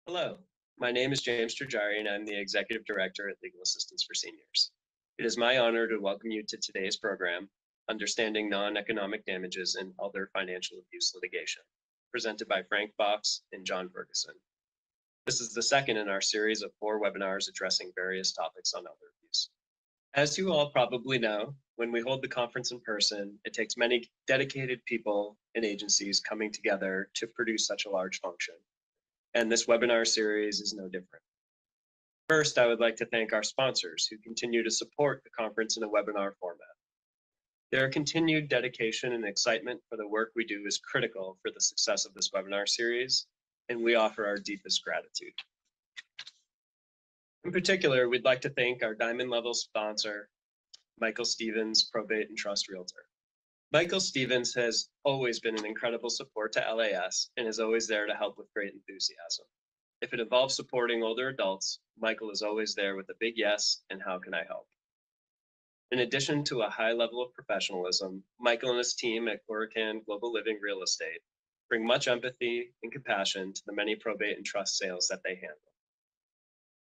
Hello, my name is James Trajari and I'm the Executive Director at Legal Assistance for Seniors. It is my honor to welcome you to today's program, Understanding Non-Economic Damages in Elder Financial Abuse Litigation, presented by Frank Fox and John Furgison. This is the second in our series of 4 webinars addressing various topics on elder abuse. As you all probably know, when we hold the conference in person, it takes many dedicated people and agencies coming together to produce such a large function. And this webinar series is no different. First, I would like to thank our sponsors who continue to support the conference in a webinar format. Their continued dedication and excitement for the work we do is critical for the success of this webinar series, and we offer our deepest gratitude. In particular, we'd like to thank our diamond level sponsor, Michael Stevens, Probate and Trust Realtor. Michael Stevens has always been an incredible support to LAS and is always there to help with great enthusiasm. If it involves supporting older adults, Michael is always there with a big yes and how can I help? In addition to a high level of professionalism, Michael and his team at Corican Global Living Real Estate bring much empathy and compassion to the many probate and trust sales that they handle.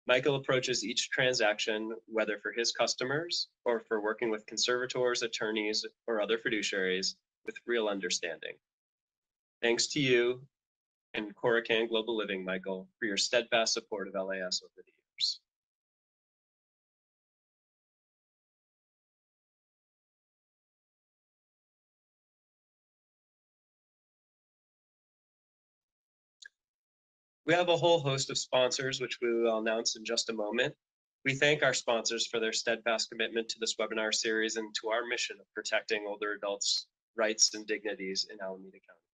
Michael approaches each transaction, whether for his customers or for working with conservators, attorneys, or other fiduciaries, with real understanding. Thanks to you and Corican Global Living, Michael, for your steadfast support of LAS over the years. We have a whole host of sponsors, which we will announce in just a moment. We thank our sponsors for their steadfast commitment to this webinar series and to our mission of protecting older adults' rights and dignities in Alameda County.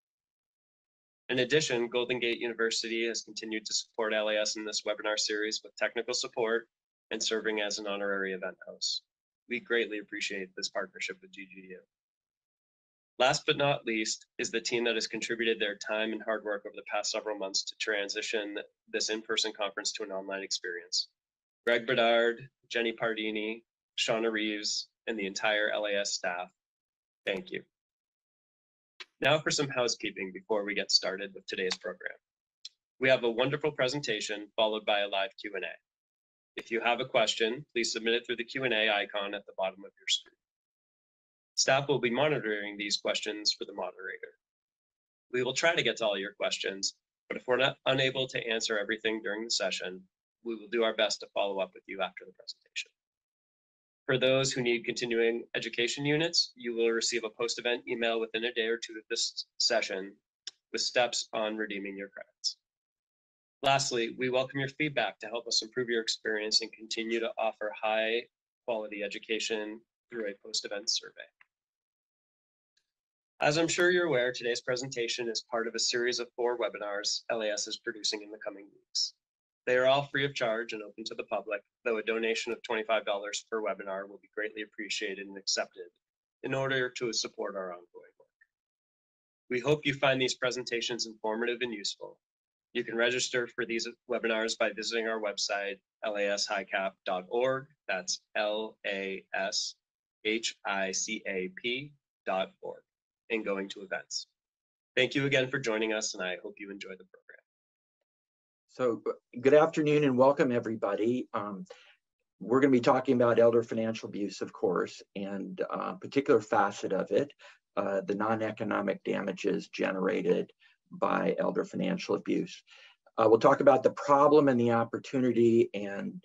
In addition, Golden Gate University has continued to support LAS in this webinar series with technical support and serving as an honorary event host. We greatly appreciate this partnership with GGU. Last but not least is the team that has contributed their time and hard work over the past several months to transition this in-person conference to an online experience. Greg Bedard, Jenny Pardini, Shauna Reeves, and the entire LAS staff, thank you. Now for some housekeeping before we get started with today's program. We have a wonderful presentation followed by a live Q&A. If you have a question, please submit it through the Q&A icon at the bottom of your screen. Staff will be monitoring these questions for the moderator. We will try to get to all your questions, but if we're unable to answer everything during the session, we will do our best to follow up with you after the presentation. For those who need continuing education units, you will receive a post-event email within a day or two of this session with steps on redeeming your credits. Lastly, we welcome your feedback to help us improve your experience and continue to offer high-quality education through a post-event survey. As I'm sure you're aware, today's presentation is part of a series of 4 webinars LAS is producing in the coming weeks. They are all free of charge and open to the public, though a donation of $25 per webinar will be greatly appreciated and accepted in order to support our ongoing work. We hope you find these presentations informative and useful. You can register for these webinars by visiting our website, lashighcap.org. That's LASHICAP.org, and going to events. Thank you again for joining us, and I hope you enjoy the program. So good afternoon and welcome everybody. We're going to be talking about elder financial abuse, of course, and a particular facet of it, the non-economic damages generated by elder financial abuse. We'll talk about the problem and the opportunity, and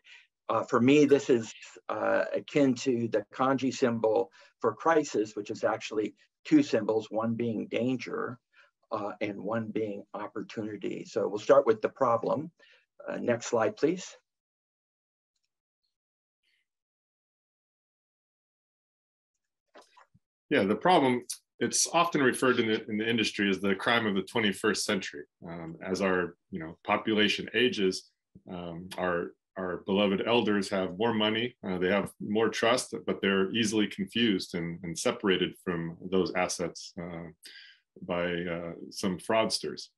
for me, this is akin to the kanji symbol for crisis, which is actually 2 symbols, one being danger, and one being opportunity. So we'll start with the problem. Next slide, please. Yeah, the problem, it's often referred in the industry as the crime of the 21st century. As our population ages, our beloved elders have more money, they have more trust, but they're easily confused and separated from those assets by some fraudsters.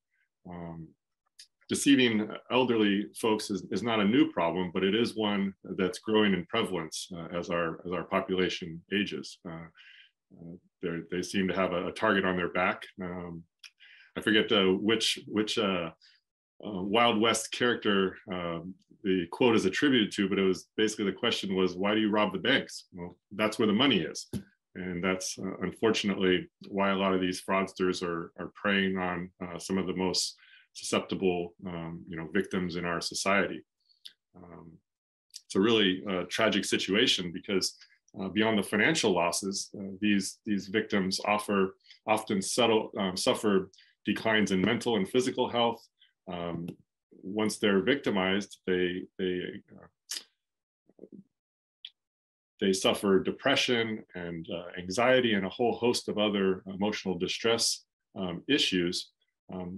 Deceiving elderly folks is not a new problem, but it is one that's growing in prevalence as our population ages. They seem to have a target on their back. I forget which Wild West character the quote is attributed to, but it was basically, the question was, why do you rob the banks? Well, that's where the money is. And that's unfortunately why a lot of these fraudsters are preying on some of the most susceptible victims in our society. It's a really tragic situation, because beyond the financial losses, these victims often suffer declines in mental and physical health. Once they're victimized, they suffer depression and anxiety and a whole host of other emotional distress issues,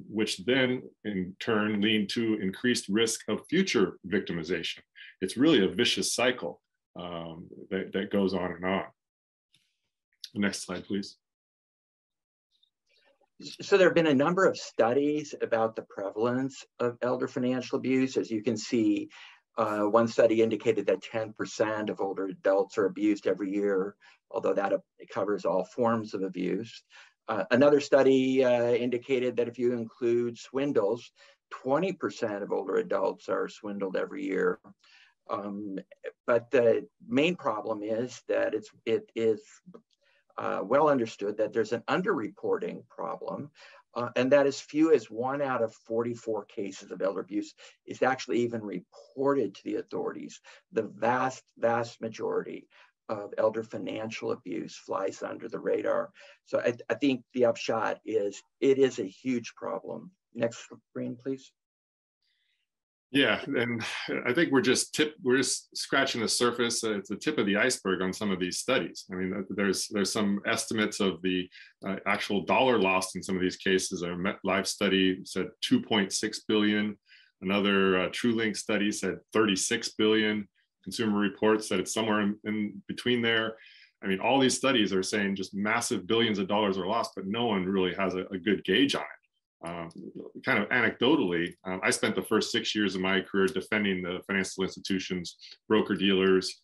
which then in turn lead to increased risk of future victimization. It's really a vicious cycle that goes on and on. Next slide, please. So there have been a number of studies about the prevalence of elder financial abuse. As you can see, one study indicated that 10% of older adults are abused every year, although that covers all forms of abuse. Another study indicated that if you include swindles, 20% of older adults are swindled every year. But the main problem is that it is well understood that there's an underreporting problem, and that as few as 1 out of 44 cases of elder abuse is actually even reported to the authorities. The vast, vast majority of elder financial abuse flies under the radar. So I think the upshot is it is a huge problem. Next screen, please. Yeah, and I think we're just scratching the surface. It's the tip of the iceberg on some of these studies. I mean, there's some estimates of the actual dollar lost in some of these cases. Our MetLife study said 2.6 billion. Another TrueLink study said 36 billion. Consumer Reports said it's somewhere in between there. I mean, all these studies are saying just massive billions of dollars are lost, but no one really has a good gauge on it. Kind of anecdotally, I spent the first 6 years of my career defending the financial institutions, broker-dealers,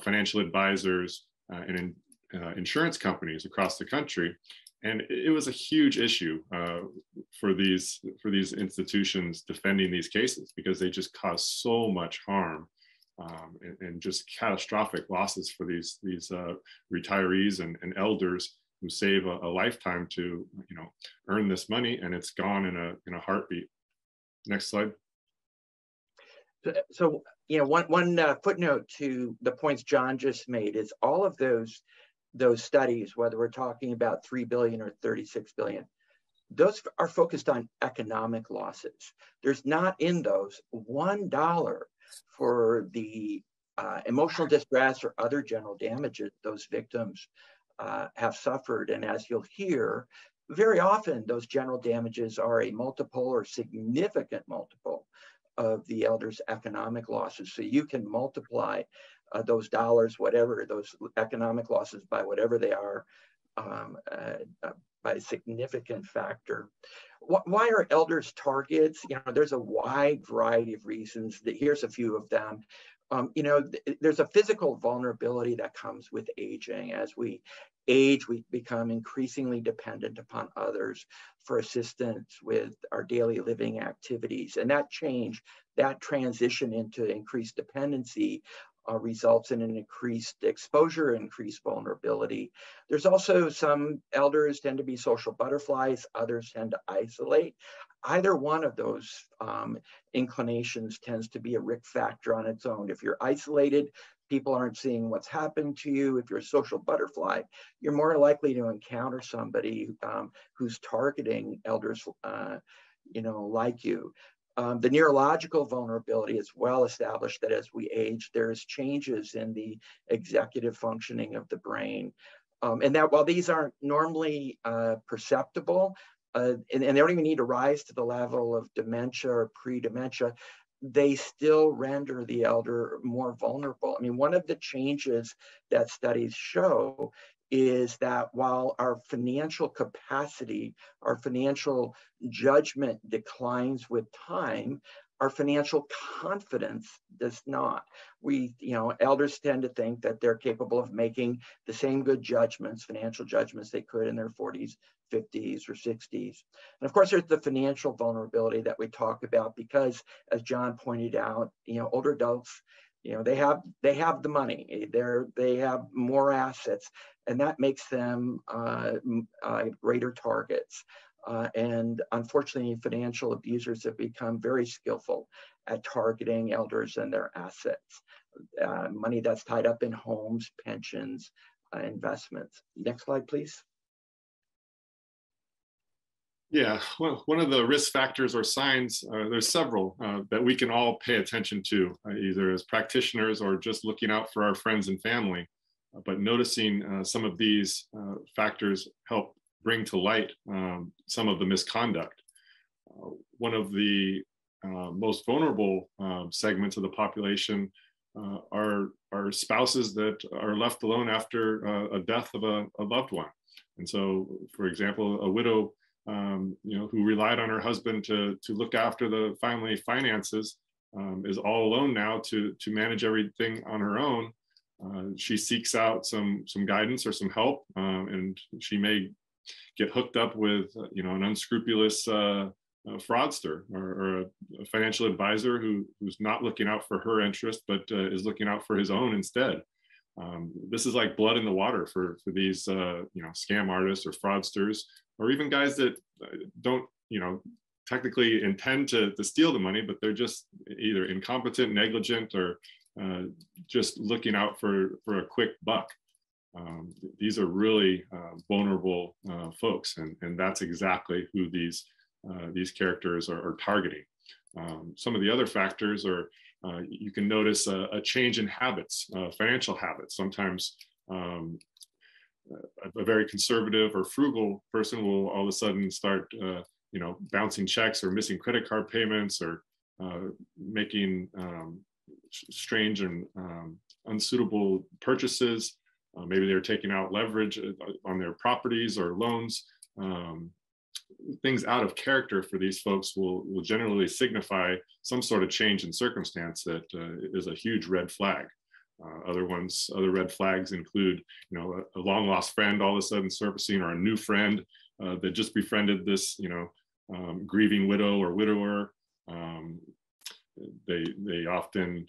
financial advisors, and insurance companies across the country. And it was a huge issue for these institutions defending these cases, because they just cause so much harm and just catastrophic losses for these retirees and elders who save a lifetime to earn this money, and it's gone in a heartbeat. Next slide. So one footnote to the points John just made is all of those studies, whether we're talking about 3 billion or 36 billion, those are focused on economic losses. There's not in those $1 for the emotional distress or other general damages those victims have suffered. And as you'll hear, very often those general damages are a multiple or significant multiple of the elder's economic losses. So you can multiply those dollars, whatever those economic losses, by whatever they are, by a significant factor. Why are elders targets? There's a wide variety of reasons. Here's a few of them. There's a physical vulnerability that comes with aging. As we age, we become increasingly dependent upon others for assistance with our daily living activities. And that change, that transition into increased dependency results in an increased exposure, increased vulnerability. There's also some elders tend to be social butterflies, others tend to isolate. Either one of those inclinations tends to be a risk factor on its own. If you're isolated, people aren't seeing what's happened to you. If you're a social butterfly, you're more likely to encounter somebody who's targeting elders, like you. The neurological vulnerability is well established that as we age, there's changes in the executive functioning of the brain. And that while these aren't normally perceptible, and they don't even need to rise to the level of dementia or pre-dementia, they still render the elder more vulnerable. I mean, one of the changes that studies show is that while our financial capacity, our financial judgment declines with time, our financial confidence does not. Elders tend to think that they're capable of making the same good judgments, financial judgments they could in their 40s, 50s or 60s. And of course, there's the financial vulnerability that we talk about because, as John pointed out, older adults, they have the money, they have more assets, and that makes them greater targets. And unfortunately, financial abusers have become very skillful at targeting elders and their assets, money that's tied up in homes, pensions, investments. Next slide, please. Yeah, well, one of the risk factors or signs, there's several that we can all pay attention to, either as practitioners or just looking out for our friends and family. But noticing some of these factors help bring to light some of the misconduct. One of the most vulnerable segments of the population are spouses that are left alone after a death of a loved one. And so, for example, a widow who relied on her husband to look after the family finances is all alone now to manage everything on her own. She seeks out some guidance or some help, and she may get hooked up with an unscrupulous fraudster or a financial advisor who's not looking out for her interest, but is looking out for his own instead. This is like blood in the water for these scam artists or fraudsters, or even guys that don't technically intend to steal the money, but they're just either incompetent, negligent, or just looking out for a quick buck. These are really vulnerable folks, and that's exactly who these characters are targeting. Some of the other factors are you can notice a change in habits, financial habits. Sometimes a very conservative or frugal person will all of a sudden start bouncing checks or missing credit card payments or making strange and unsuitable purchases. Maybe they're taking out leverage on their properties or loans. Things out of character for these folks will generally signify some sort of change in circumstance that is a huge red flag. Other red flags include, a long lost friend all of a sudden surfacing, or a new friend that just befriended this, grieving widow or widower. They often,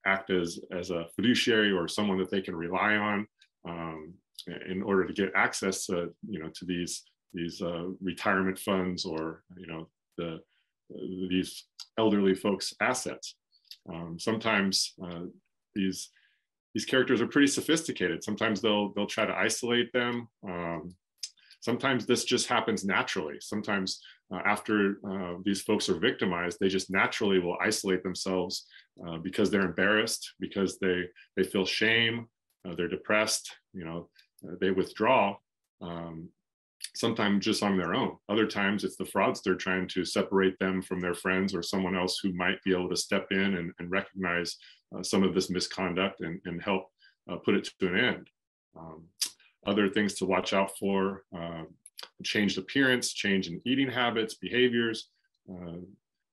act as a fiduciary or someone that they can rely on in order to get access to, to these retirement funds or, these elderly folks' assets. Sometimes these characters are pretty sophisticated. Sometimes they'll try to isolate them. Sometimes this just happens naturally. Sometimes after these folks are victimized, they just naturally will isolate themselves because they're embarrassed, because they feel shame, they're depressed, they withdraw. Sometimes just on their own. Other times it's the fraudster trying to separate them from their friends or someone else who might be able to step in and recognize some of this misconduct and help put it to an end. Other things to watch out for: changed appearance, change in eating habits, behaviors,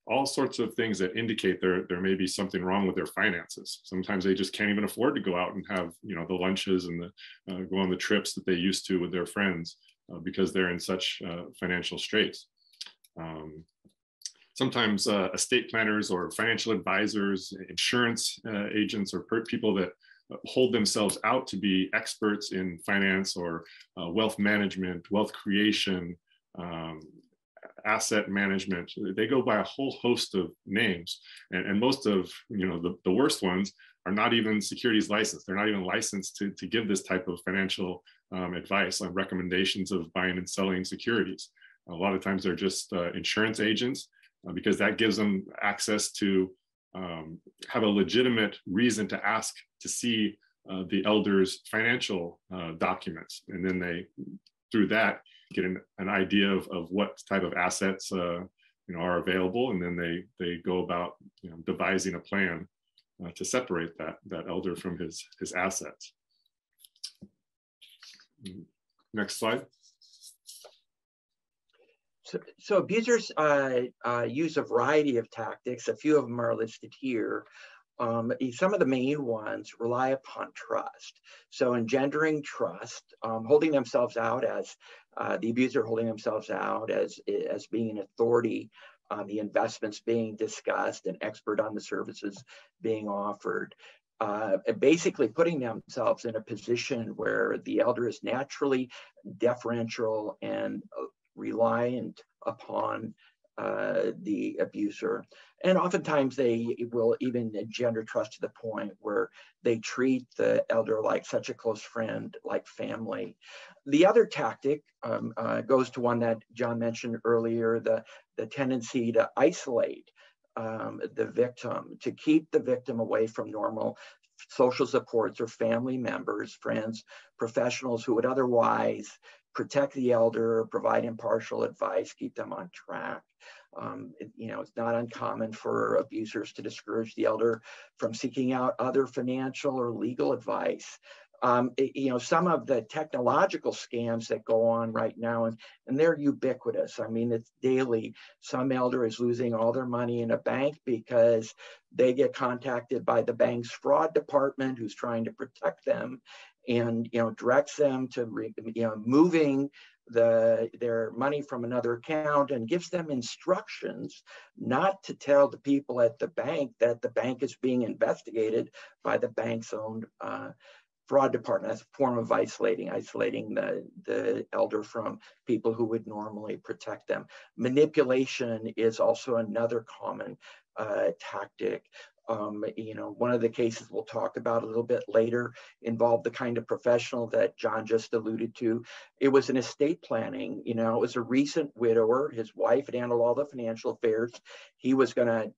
all sorts of things that indicate there may be something wrong with their finances. Sometimes they just can't even afford to go out and have the lunches and go on the trips that they used to with their friends because they're in such financial straits. Sometimes estate planners or financial advisors, insurance agents, or people that hold themselves out to be experts in finance or wealth management, wealth creation, asset management. They go by a whole host of names, and most of the worst ones are not even securities licensed. They're not even licensed to give this type of financial advice on recommendations of buying and selling securities. A lot of times they're just insurance agents because that gives them access to have a legitimate reason to ask to see the elder's financial documents, and then they, through that, get an idea of what type of assets are available, and then they go about devising a plan to separate that elder from his assets. Next slide. So abusers use a variety of tactics. A few of them are listed here. Some of the main ones rely upon trust. So engendering trust, holding themselves out as the abuser holding themselves out as being an authority on the investments being discussed, an expert on the services being offered. Basically putting themselves in a position where the elder is naturally deferential and reliant upon the abuser. And oftentimes they will even engender trust to the point where they treat the elder like such a close friend, like family. The other tactic goes to one that John mentioned earlier, the tendency to isolate the victim, to keep the victim away from normal social supports or family members, friends, professionals who would otherwise protect the elder, provide impartial advice, keep them on track. It's not uncommon for abusers to discourage the elder from seeking out other financial or legal advice. Some of the technological scams that go on right now, and they're ubiquitous. I mean, it's daily. Some elder is losing all their money in a bank because they get contacted by the bank's fraud department, who's trying to protect them, and directs them to moving their money from another account, and gives them instructions not to tell the people at the bank that the bank is being investigated by the bank's own fraud department. As a form of isolating the elder from people who would normally protect them. Manipulation is also another common tactic. One of the cases we'll talk about a little bit later involved the kind of professional that John just alluded to. It was an estate planning. It was a recent widower. His wife had handled all the financial affairs. He was going to,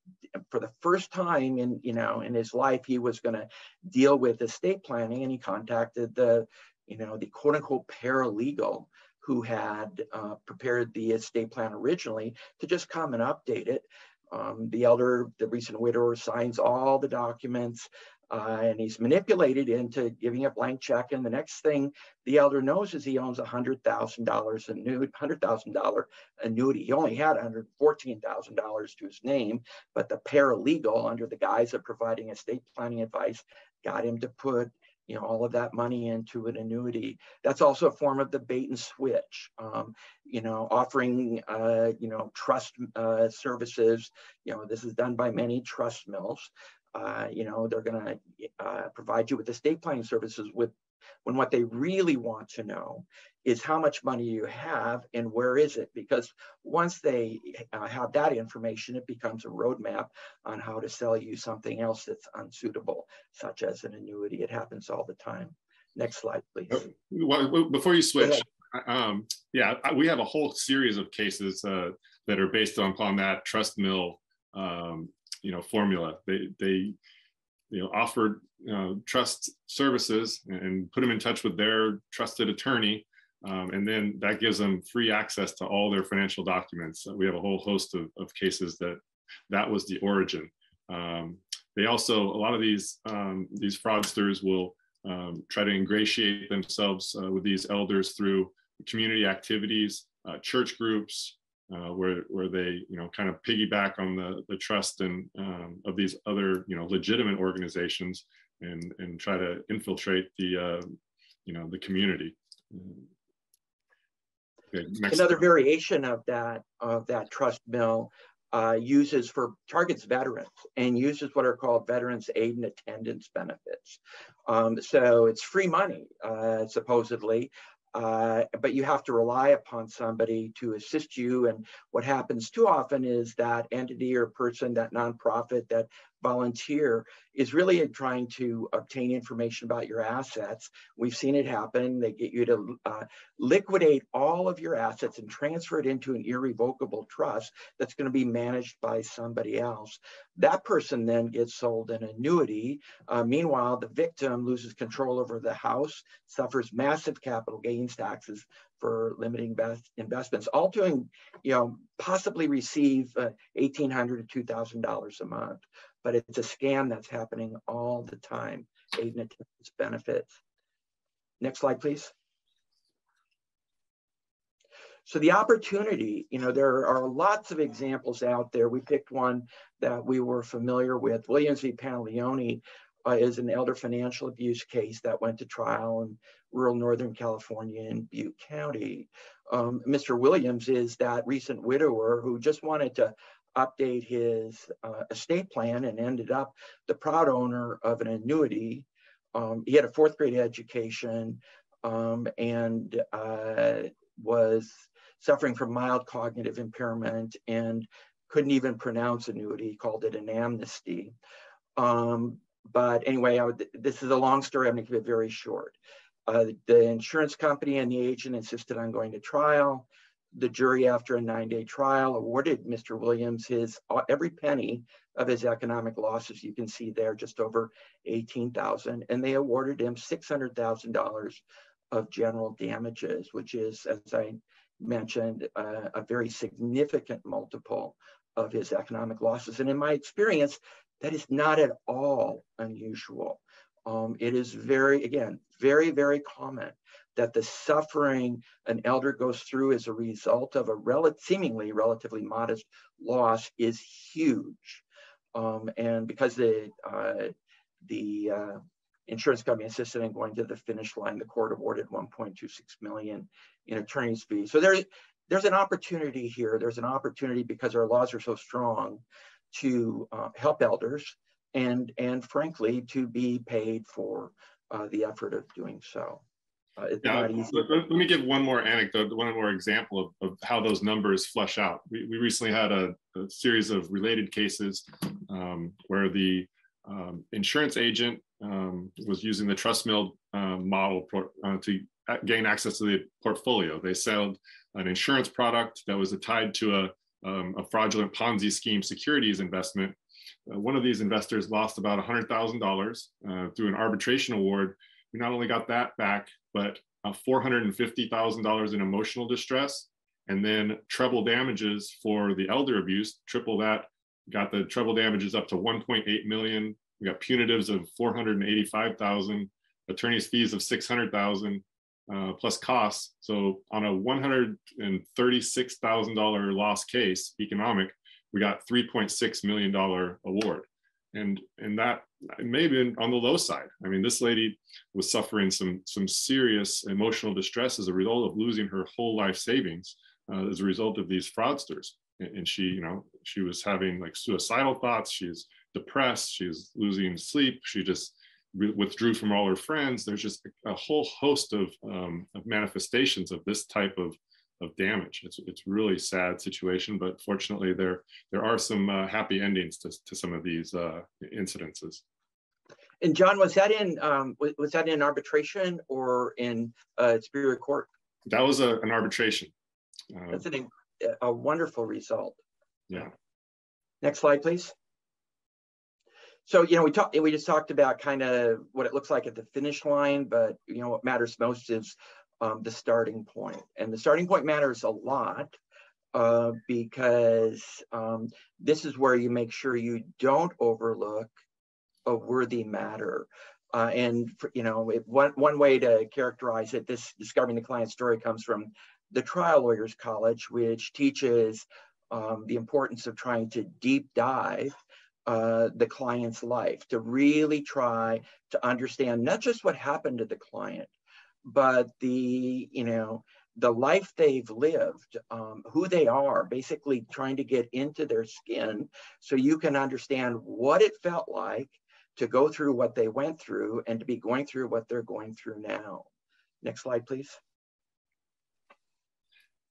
for the first time in his life, he was going to deal with estate planning, and he contacted the quote unquote paralegal who had prepared the estate plan originally to just come and update it. The elder, the recent widower, signs all the documents, and he's manipulated into giving a blank check. And the next thing the elder knows is he owns $100,000 annuity. He only had $114,000 to his name, but the paralegal, under the guise of providing estate planning advice, got him to put all of that money into an annuity. That's also a form of the bait and switch, offering, trust services. This is done by many trust mills. They're going to provide you with estate planning services when what they really want to know is how much money you have and where is it, because once they have that information, it becomes a roadmap on how to sell you something else that's unsuitable, such as an annuity. It happens all the time. Next slide, please. Well, before you switch, we have a whole series of cases that are based upon that trust mill formula. They offered trust services and put them in touch with their trusted attorney, and then that gives them free access to all their financial documents. We have a whole host of cases that was the origin. They also, a lot of these fraudsters will try to ingratiate themselves with these elders through community activities, church groups, where they kind of piggyback on the trust and of these other legitimate organizations and try to infiltrate the community. Okay, another variation of that trust mill targets veterans and uses what are called veterans aid and attendance benefits. So it's free money, supposedly. But you have to rely upon somebody to assist you. And what happens too often is that entity or person, that nonprofit, that volunteer is really trying to obtain information about your assets. We've seen it happen. They get you to liquidate all of your assets and transfer it into an irrevocable trust that's going to be managed by somebody else. That person then gets sold an annuity. Meanwhile, the victim loses control over the house, suffers massive capital gains taxes for limiting investments, all to possibly receive $1,800 to $2,000 a month. But it's a scam that's happening all the time. Aid and attendance benefits. Next slide, please. So the opportunity, there are lots of examples out there. We picked one that we were familiar with. Williams v. Pantaleone is an elder financial abuse case that went to trial in rural Northern California in Butte County. Mr. Williams is that recent widower who just wanted to update his estate plan and ended up the proud owner of an annuity. He had a 4th grade education and was suffering from mild cognitive impairment and couldn't even pronounce annuity. He called it an amnesty. But anyway, this is a long story. I'm going to keep it very short. The insurance company and the agent insisted on going to trial. The jury, after a 9-day trial, awarded Mr. Williams every penny of his economic losses. You can see there, just over $18,000, and they awarded him $600,000 of general damages, which is, as I mentioned, a very significant multiple of his economic losses. And in my experience, that is not at all unusual. It is very, very common that the suffering an elder goes through as a result of a seemingly relatively modest loss is huge. And because the insurance company insisted on going to the finish line, the court awarded $1.26 million in attorney's fees. So there's an opportunity here. There's an opportunity, because our laws are so strong, to help elders and frankly to be paid for the effort of doing so. It's not easy. Let me give one more anecdote, one more example of how those numbers flesh out. We recently had a series of related cases where the insurance agent was using the trust mill model to gain access to the portfolio. They sold an insurance product that was tied to a fraudulent Ponzi scheme securities investment. One of these investors lost about $100,000 through an arbitration award. We not only got that back, but $450,000 in emotional distress, and then treble damages for the elder abuse, triple that, got the treble damages up to 1.8 million. We got punitives of 485,000, attorney's fees of 600,000 plus costs. So on a $136,000 loss case, economic, we got $3.6 million award. And that may have been on the low side. I mean, this lady was suffering some serious emotional distress as a result of losing her whole life savings as a result of these fraudsters. And she was having like suicidal thoughts. She's depressed. She's losing sleep. She just withdrew from all her friends. There's just a whole host of manifestations of this type of damage. It's really sad situation, but fortunately there are some happy endings to some of these incidences. And John, was that in arbitration or in superior court? That was an arbitration. That's a wonderful result. Yeah. Next slide, please. So, we just talked about kind of what it looks like at the finish line, but what matters most is the starting point. And the starting point matters a lot because this is where you make sure you don't overlook a worthy matter. One way to characterize it, this Discovering the Client Story comes from the Trial Lawyers College, which teaches the importance of trying to deep dive the client's life, to really try to understand not just what happened to the client, but the life they've lived, who they are, basically trying to get into their skin so you can understand what it felt like to go through what they went through and to be going through what they're going through now. Next slide, please.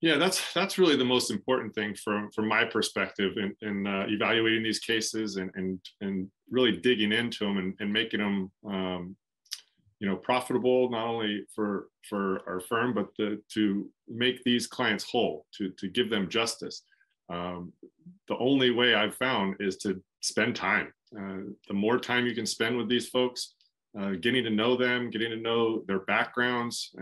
Yeah, that's really the most important thing from my perspective in evaluating these cases and really digging into them and making them profitable, not only for our firm, but to make these clients whole, to give them justice. The only way I've found is to spend time. The more time you can spend with these folks, getting to know them, getting to know their backgrounds,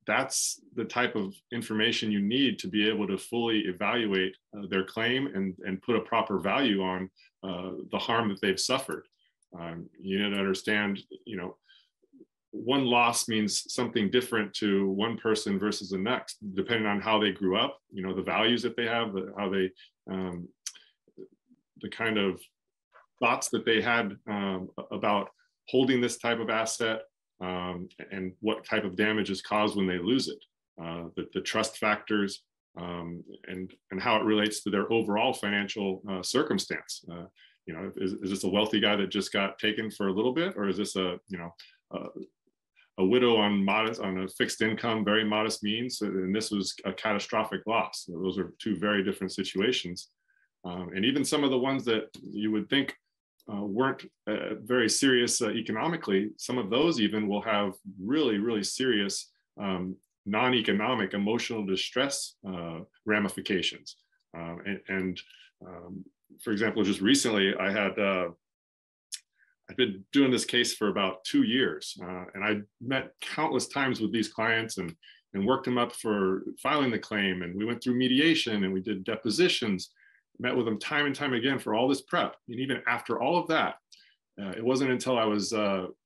that's the type of information you need to be able to fully evaluate their claim and put a proper value on the harm that they've suffered. You need to understand, one loss means something different to one person versus the next, depending on how they grew up, the values that they have, how they, the kind of thoughts that they had about holding this type of asset, and what type of damage is caused when they lose it, the trust factors, and how it relates to their overall financial circumstance. You know, is this a wealthy guy that just got taken for a little bit, or is this a widow on a fixed income, very modest means, and this was a catastrophic loss? Those are two very different situations. And even some of the ones that you would think weren't very serious economically, some of those even will have really, really serious non-economic emotional distress ramifications. For example, just recently I've been doing this case for about 2 years, and I met countless times with these clients and worked them up for filing the claim, and we went through mediation and we did depositions, met with them time and time again for all this prep. And even after all of that, it wasn't until I was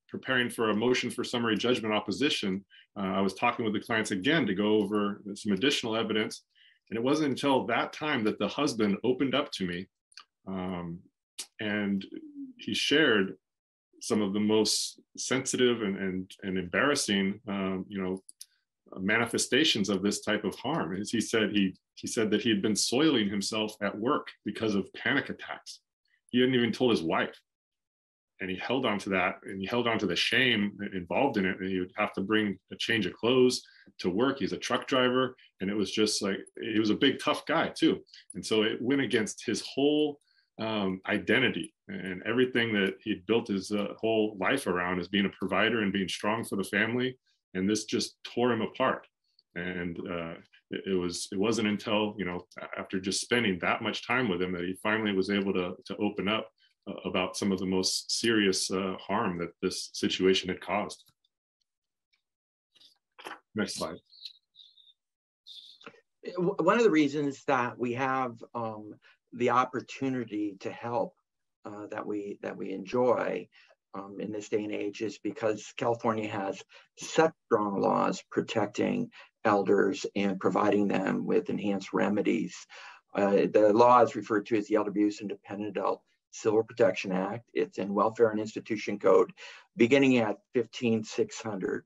preparing for a motion for summary judgment opposition, I was talking with the clients again to go over some additional evidence. And it wasn't until that time that the husband opened up to me, and he shared some of the most sensitive and embarrassing, manifestations of this type of harm. As he said that he had been soiling himself at work because of panic attacks. He hadn't even told his wife, and he held on to that, and he held on to the shame involved in it. And he would have to bring a change of clothes to work. He's a truck driver, and it was just like, he was a big tough guy too, and so it went against his whole identity and everything that he'd built his whole life around, as being a provider and being strong for the family. And this just tore him apart. And it wasn't until, after just spending that much time with him, that he finally was able to open up about some of the most serious harm that this situation had caused. Next slide. One of the reasons that we have the opportunity to help that we enjoy in this day and age is because California has such strong laws protecting elders and providing them with enhanced remedies. The law is referred to as the Elder Abuse and Dependent Adult Civil Protection Act. It's in Welfare and Institution Code, beginning at 15600.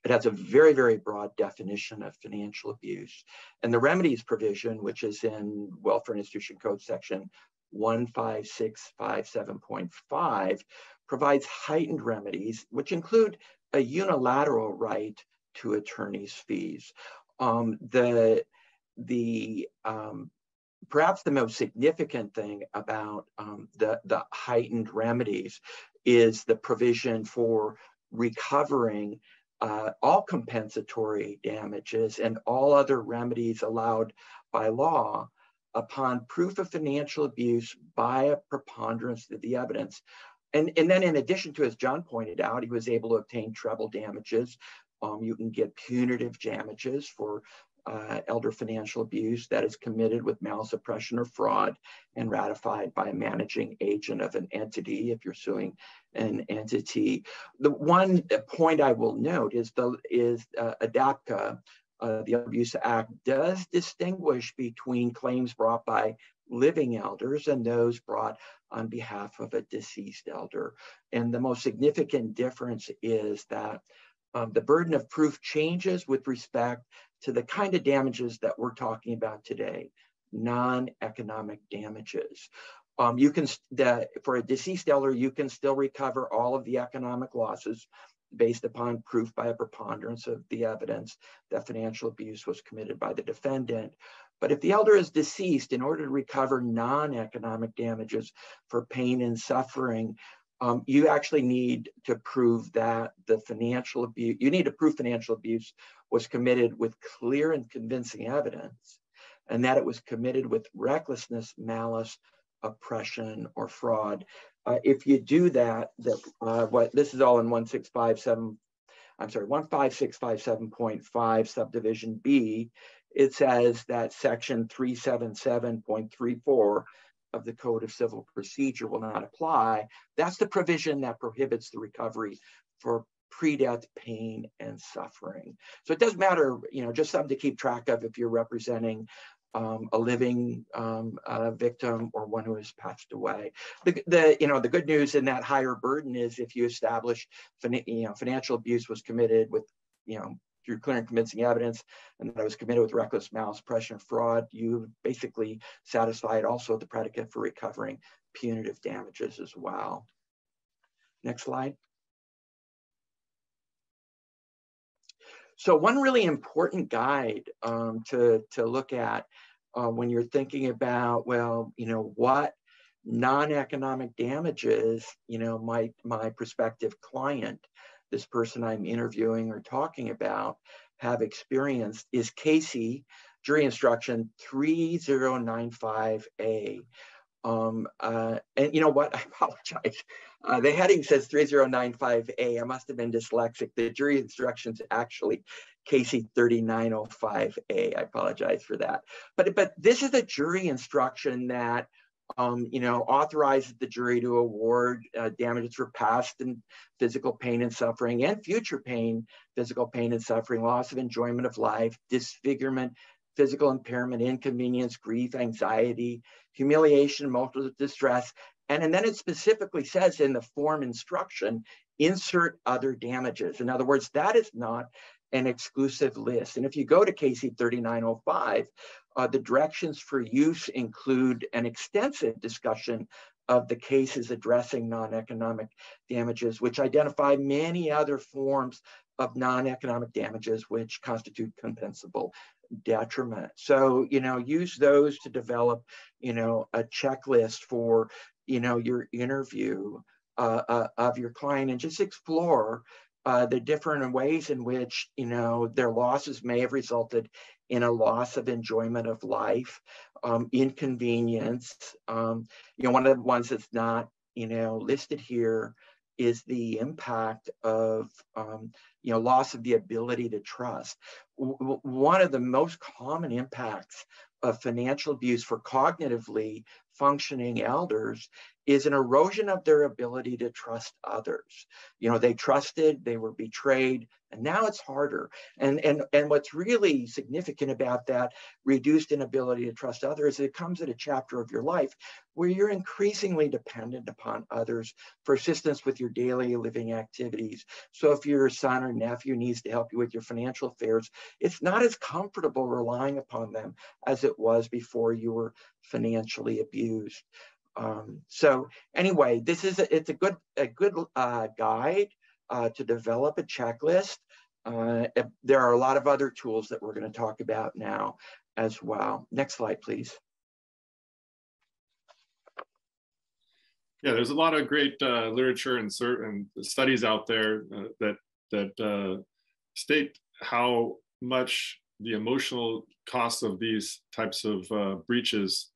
It has a very, very broad definition of financial abuse. And the remedies provision, which is in Welfare and Institution Code section 15657.5, provides heightened remedies, which include a unilateral right to attorney's fees. Perhaps the most significant thing about the heightened remedies is the provision for recovering all compensatory damages and all other remedies allowed by law upon proof of financial abuse by a preponderance of the evidence. And then in addition to, as John pointed out, he was able to obtain treble damages. You can get punitive damages for elder financial abuse that is committed with malice, oppression, or fraud and ratified by a managing agent of an entity if you're suing an entity. The one point I will note is ADAPCA, the Abuse Act, does distinguish between claims brought by living elders and those brought on behalf of a deceased elder. And the most significant difference is that the burden of proof changes with respect to the kind of damages that we're talking about today, non-economic damages. For a deceased elder, you can still recover all of the economic losses based upon proof by a preponderance of the evidence that financial abuse was committed by the defendant. But if the elder is deceased, in order to recover non-economic damages for pain and suffering, you actually need to prove that financial abuse was committed with clear and convincing evidence, and that it was committed with recklessness, malice, oppression, or fraud. If you do that, this is all in 15657.5 subdivision B. It says that section 377.34 of the Code of Civil Procedure will not apply. That's the provision that prohibits the recovery for pre-death pain and suffering. So it doesn't matter, just something to keep track of if you're representing a living victim or one who has passed away. The good news in that higher burden is if you establish financial abuse was committed with through clear and convincing evidence, and that it was committed with reckless malice, oppression, and fraud, you basically satisfied also the predicate for recovering punitive damages as well. Next slide. So one really important guide to look at when you're thinking about, well, what non-economic damages, my prospective client, this person I'm interviewing or talking about, have experienced is Casey Jury Instruction 3095A. And you know what? I apologize. The heading says 3095A. I must have been dyslexic. The jury instructions actually Casey 3905A. I apologize for that. But this is a jury instruction that authorizes the jury to award damages for past and physical pain and suffering and future pain, physical pain and suffering, loss of enjoyment of life, disfigurement, physical impairment, inconvenience, grief, anxiety, humiliation, emotional distress. And then it specifically says in the form instruction, insert other damages. In other words, that is not an exclusive list. And if you go to KC 3905, the directions for use include an extensive discussion of the cases addressing non-economic damages, which identify many other forms of non-economic damages which constitute compensable detriment. So, use those to develop, a checklist for, your interview of your client, and just explore the different ways in which, their losses may have resulted in a loss of enjoyment of life, inconvenience. One of the ones that's not, listed here is the impact of, loss of the ability to trust. One of the most common impacts of financial abuse for cognitively functioning elders is an erosion of their ability to trust others. They trusted, they were betrayed, and now it's harder. And what's really significant about that reduced inability to trust others, it comes at a chapter of your life where you're increasingly dependent upon others for assistance with your daily living activities. So if your son or nephew needs to help you with your financial affairs, it's not as comfortable relying upon them as it was before you were financially abused. So anyway, it's a good guide to develop a checklist. There are a lot of other tools that we're going to talk about now as well. Next slide, please. Yeah, there's a lot of great literature and studies out there that state how much the emotional costs of these types of breaches,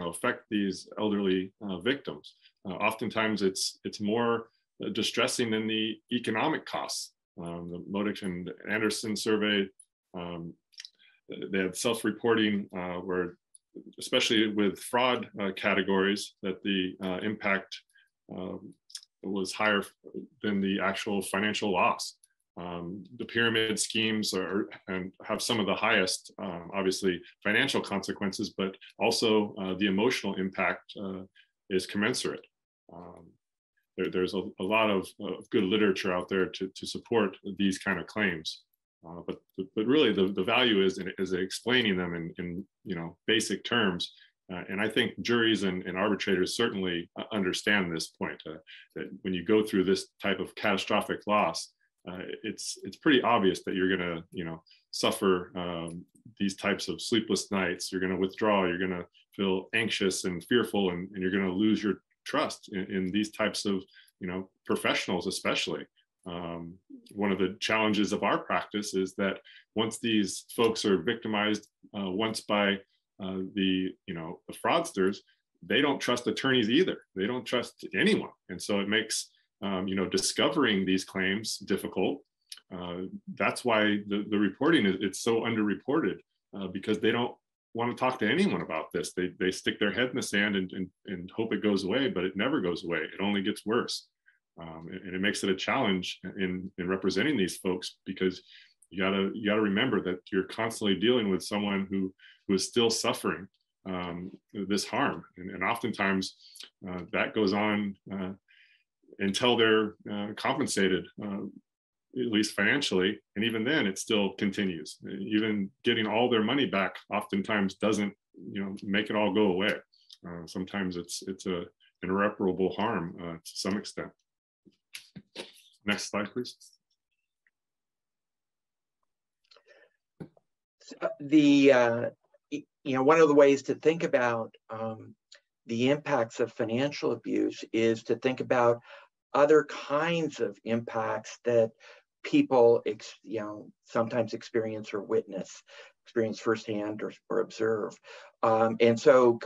affect these elderly victims. Oftentimes, it's more distressing than the economic costs. The Modic and Anderson survey, they had self-reporting where, especially with fraud categories, that the impact was higher than the actual financial loss. The pyramid schemes have some of the highest, obviously, financial consequences, but also the emotional impact is commensurate. There's a lot of good literature out there to support these kind of claims, but really the value is explaining them in basic terms. And I think juries and arbitrators certainly understand this point, that when you go through this type of catastrophic loss, it's pretty obvious that you're going to suffer these types of sleepless nights. You're going to withdraw. You're going to feel anxious and fearful, and you're going to lose your trust in these types of professionals, especially. One of the challenges of our practice is that once these folks are victimized once by the fraudsters, they don't trust attorneys either. They don't trust anyone, and so it makes discovering these claims difficult. That's why the reporting it's so underreported, because they don't want to talk to anyone about this. They stick their head in the sand and hope it goes away, but it never goes away. It only gets worse, and it makes it a challenge in representing these folks, because you gotta remember that you're constantly dealing with someone who who is still suffering this harm. And oftentimes that goes on until they're compensated, at least financially. And even then it still continues. Even getting all their money back oftentimes doesn't, make it all go away. Sometimes it's an irreparable harm to some extent. Next slide, please. One of the ways to think about the impacts of financial abuse is to think about other kinds of impacts that people, sometimes experience or experience firsthand or observe. And so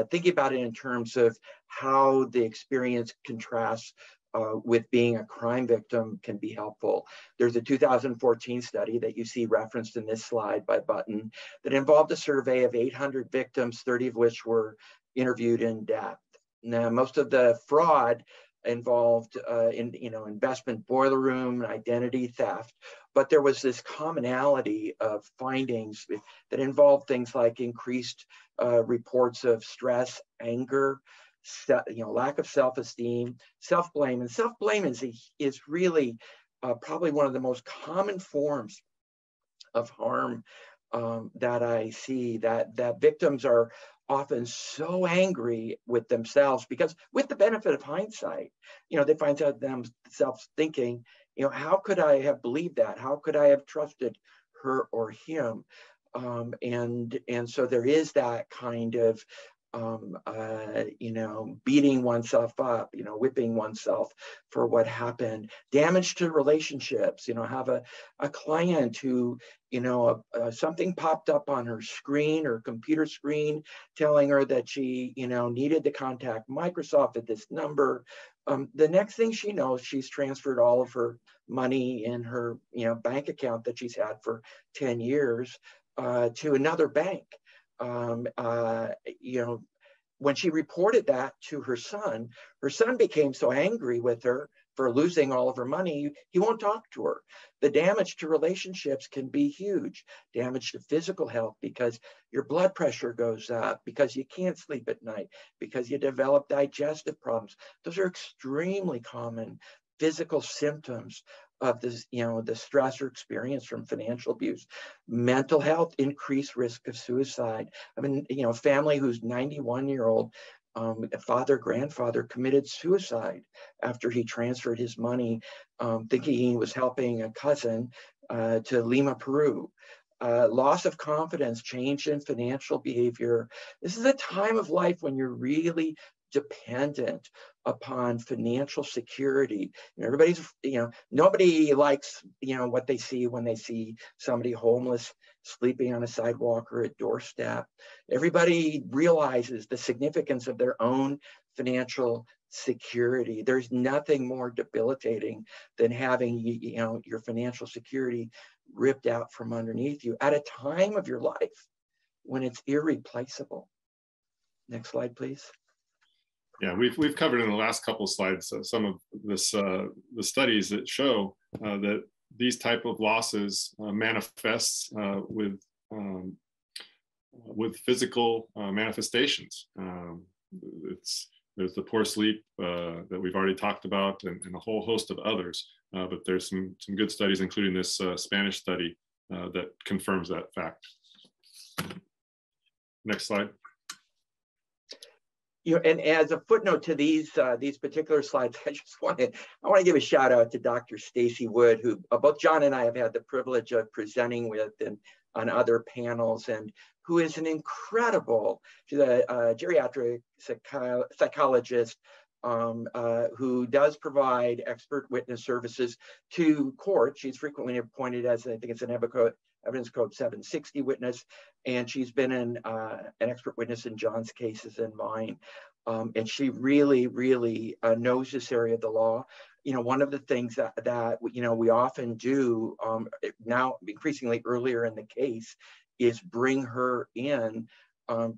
thinking about it in terms of how the experience contrasts with being a crime victim can be helpful. There's a 2014 study that you see referenced in this slide by Button that involved a survey of 800 victims, 30 of which were interviewed in depth. Now, most of the fraud involved investment boiler room, identity theft, but there was this commonality of findings that involved things like increased reports of stress, anger, lack of self-esteem, self-blame. And self-blame is really probably one of the most common forms of harm that I see, that victims are often so angry with themselves because, with the benefit of hindsight, they find out themselves thinking, how could I have believed that? How could I have trusted her or him? And so there is that kind of beating oneself up, whipping oneself for what happened, damage to relationships. Have a client who, something popped up on her screen or computer screen telling her that she, needed to contact Microsoft at this number. The next thing she knows, she's transferred all of her money in her, bank account that she's had for 10 years to another bank. When she reported that to her son became so angry with her for losing all of her money, he won't talk to her. The damage to relationships can be huge. Damage to physical health because your blood pressure goes up, because you can't sleep at night, because you develop digestive problems. Those are extremely common physical symptoms of this, the stress or experience from financial abuse. Mental health, increased risk of suicide. I mean, a family whose 91-year-old grandfather committed suicide after he transferred his money, thinking he was helping a cousin to Lima, Peru. Loss of confidence, change in financial behavior. This is a time of life when you're really dependent upon financial security. Everybody's, nobody likes, what they see when they see somebody homeless sleeping on a sidewalk or a doorstep. Everybody realizes the significance of their own financial security. There's nothing more debilitating than having, your financial security ripped out from underneath you at a time of your life when it's irreplaceable. Next slide, please. Yeah, we've covered in the last couple of slides some of this, the studies that show that these type of losses manifests with physical manifestations. There's the poor sleep that we've already talked about, and a whole host of others. But there's some good studies, including this Spanish study that confirms that fact. Next slide. And as a footnote to these particular slides, I want to give a shout out to Dr. Stacy Wood, who both John and I have had the privilege of presenting with and on other panels, and who is an incredible, she's a geriatric psychologist who does provide expert witness services to court. She's frequently appointed as, I think it's an Evidence Code 760 witness, and she's been an expert witness in John's cases and mine. And she really, really knows this area of the law. One of the things that we often do now, increasingly earlier in the case, is bring her in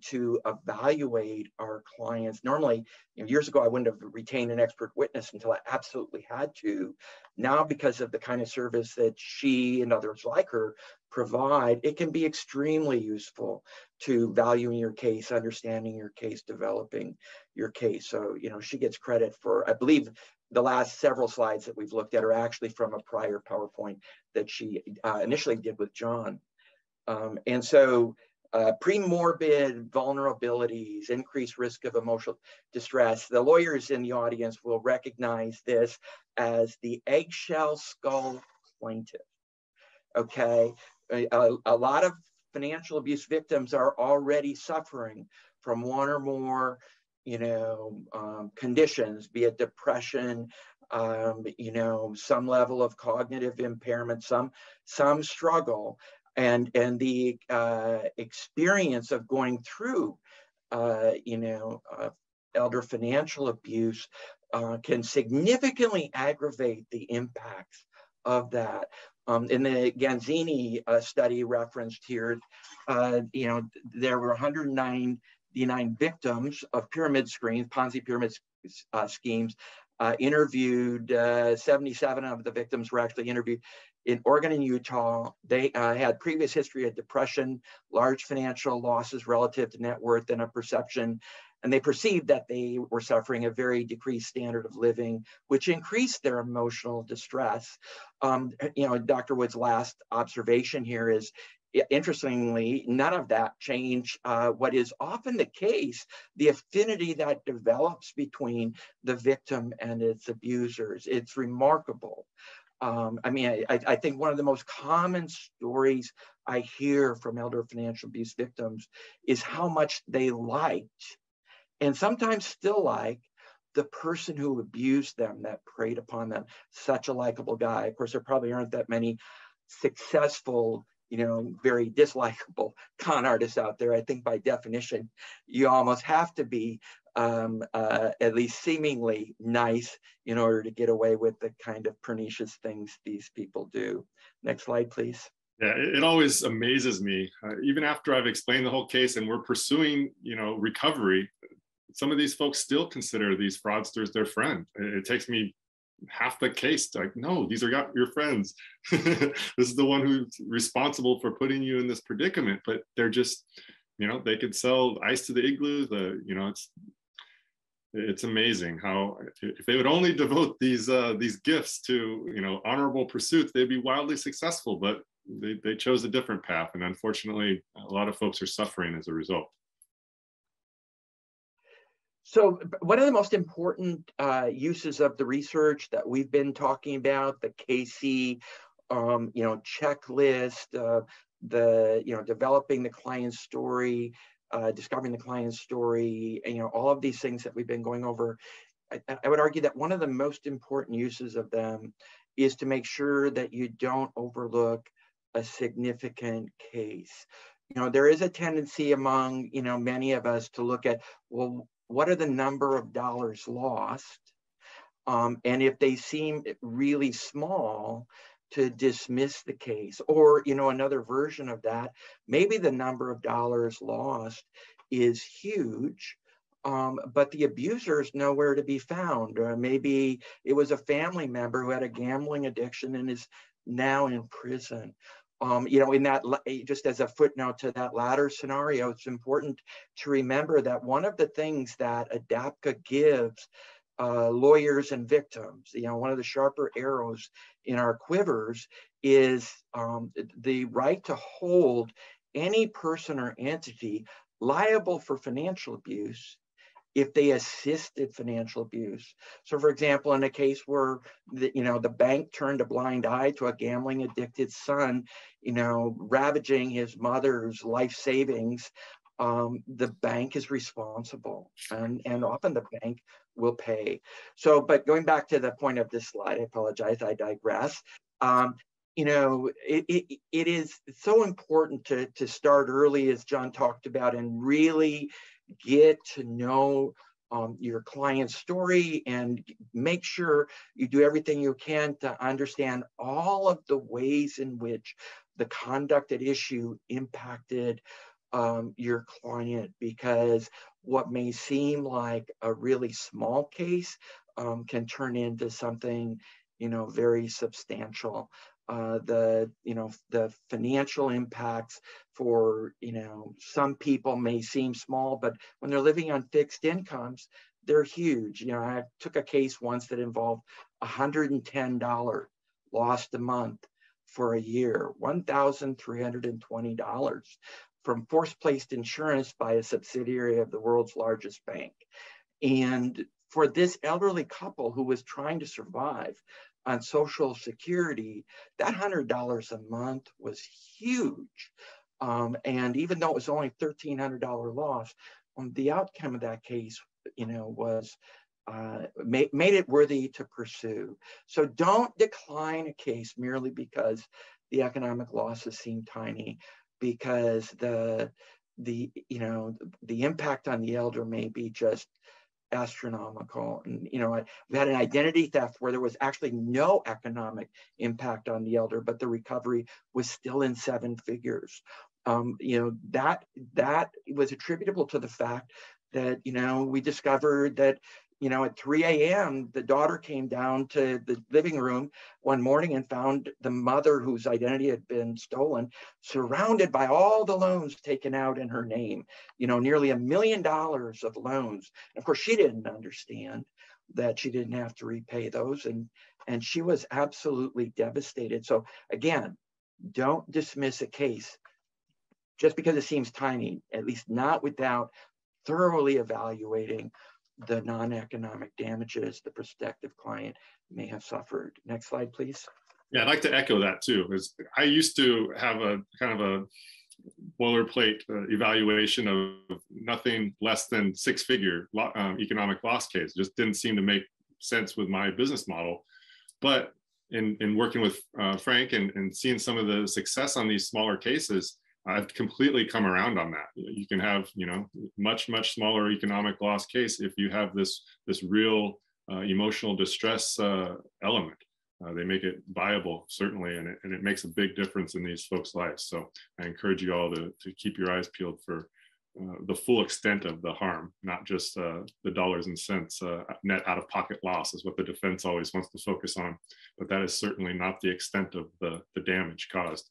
to evaluate our clients. Normally, years ago, I wouldn't have retained an expert witness until I absolutely had to. Now, because of the kind of service that she and others like her provide, it can be extremely useful to valuing your case, understanding your case, developing your case. So, you know, she gets credit for, I believe, the last several slides that we've looked at are actually from a prior PowerPoint that she initially did with John. And so premorbid vulnerabilities, increased risk of emotional distress. The lawyers in the audience will recognize this as the eggshell skull plaintiff. Okay, a lot of financial abuse victims are already suffering from one or more, you know, conditions, be it depression, you know, some level of cognitive impairment, some struggle, and the experience of going through, you know, elder financial abuse can significantly aggravate the impacts of that. In the Ganzini study referenced here, you know, there were 199 victims of pyramid schemes, Ponzi pyramid schemes, interviewed. 77 of the victims were actually interviewed in Oregon and Utah. They had previous history of depression, large financial losses relative to net worth, and a perception, and they perceived that they were suffering a very decreased standard of living, which increased their emotional distress. You know, Dr. Wood's last observation here is, interestingly, none of that changed what is often the case, the affinity that develops between the victim and its abusers. It's remarkable. I mean, I think one of the most common stories I hear from elder financial abuse victims is how much they liked, and sometimes still like, the person who abused them, that preyed upon them. Such a likable guy. Of course, there probably aren't that many successful, you know, very dislikable con artists out there. I think by definition, you almost have to be at least seemingly nice in order to get away with the kind of pernicious things these people do. Next slide, please. Yeah, it always amazes me, even after I've explained the whole case and we're pursuing, you know, recovery, some of these folks still consider these fraudsters their friend. It takes me half the case to, like, no, these are your friends. This is the one who's responsible for putting you in this predicament. But they're just, you know, they could sell ice to the igloo. You know, it's amazing how, if they would only devote these gifts to, you know, honorable pursuits, they'd be wildly successful. But they chose a different path, and unfortunately, a lot of folks are suffering as a result. So one of the most important uses of the research that we've been talking about, the KC, you know, checklist, you know, developing the client's story, discovering the client's story, and, you know, all of these things that we've been going over, I would argue that one of the most important uses of them is to make sure that you don't overlook a significant case. You know, there is a tendency among, you know, many of us to look at, well, what are the number of dollars lost? And if they seem really small, to dismiss the case. Or, you know, another version of that, maybe the number of dollars lost is huge, but the abuser is nowhere to be found. Or maybe it was a family member who had a gambling addiction and is now in prison. You know, in that, just as a footnote to that latter scenario, it's important to remember that one of the things that ADAPCA gives lawyers and victims, you know, one of the sharper arrows in our quivers is the right to hold any person or entity liable for financial abuse if they assisted financial abuse. So, for example, in a case where the bank turned a blind eye to a gambling addicted son, you know, ravaging his mother's life savings, the bank is responsible, and often the bank will pay. So, but going back to the point of this slide, I apologize, I digress. You know, it is so important to start early, as John talked about, and really get to know your client's story and make sure you do everything you can to understand all of the ways in which the conduct at issue impacted your client, because what may seem like a really small case can turn into something, you know, very substantial. the financial impacts for, some people may seem small, but when they're living on fixed incomes, they're huge. I took a case once that involved $110 lost a month for a year, $1,320 from force-placed insurance by a subsidiary of the world's largest bank. And for this elderly couple who was trying to survive on Social Security, that $100 a month was huge. And even though it was only $1,300 loss, the outcome of that case, was made it worthy to pursue. So don't decline a case merely because the economic losses seem tiny, because the impact on the elder may be just astronomical. And we had an identity theft where there was actually no economic impact on the elder, but the recovery was still in 7 figures. That was attributable to the fact that we discovered that at 3 a.m. the daughter came down to the living room one morning and found the mother, whose identity had been stolen, surrounded by all the loans taken out in her name, nearly $1 million of loans. And of course, she didn't understand that she didn't have to repay those, and she was absolutely devastated. So again, don't dismiss a case just because it seems tiny, at least not without thoroughly evaluating the non-economic damages the prospective client may have suffered. Next slide, please. Yeah, I'd like to echo that too, because I used to have a kind of a boilerplate evaluation of nothing less than 6-figure economic loss case. It just didn't seem to make sense with my business model. But in working with Frank and seeing some of the success on these smaller cases, I've completely come around on that. You can have, much smaller economic loss case if you have this real emotional distress element. They make it viable, certainly, and it makes a big difference in these folks' lives. So I encourage you all to keep your eyes peeled for the full extent of the harm, not just the dollars and cents. Net out-of-pocket loss is what the defense always wants to focus on, but that is certainly not the extent of the damage caused.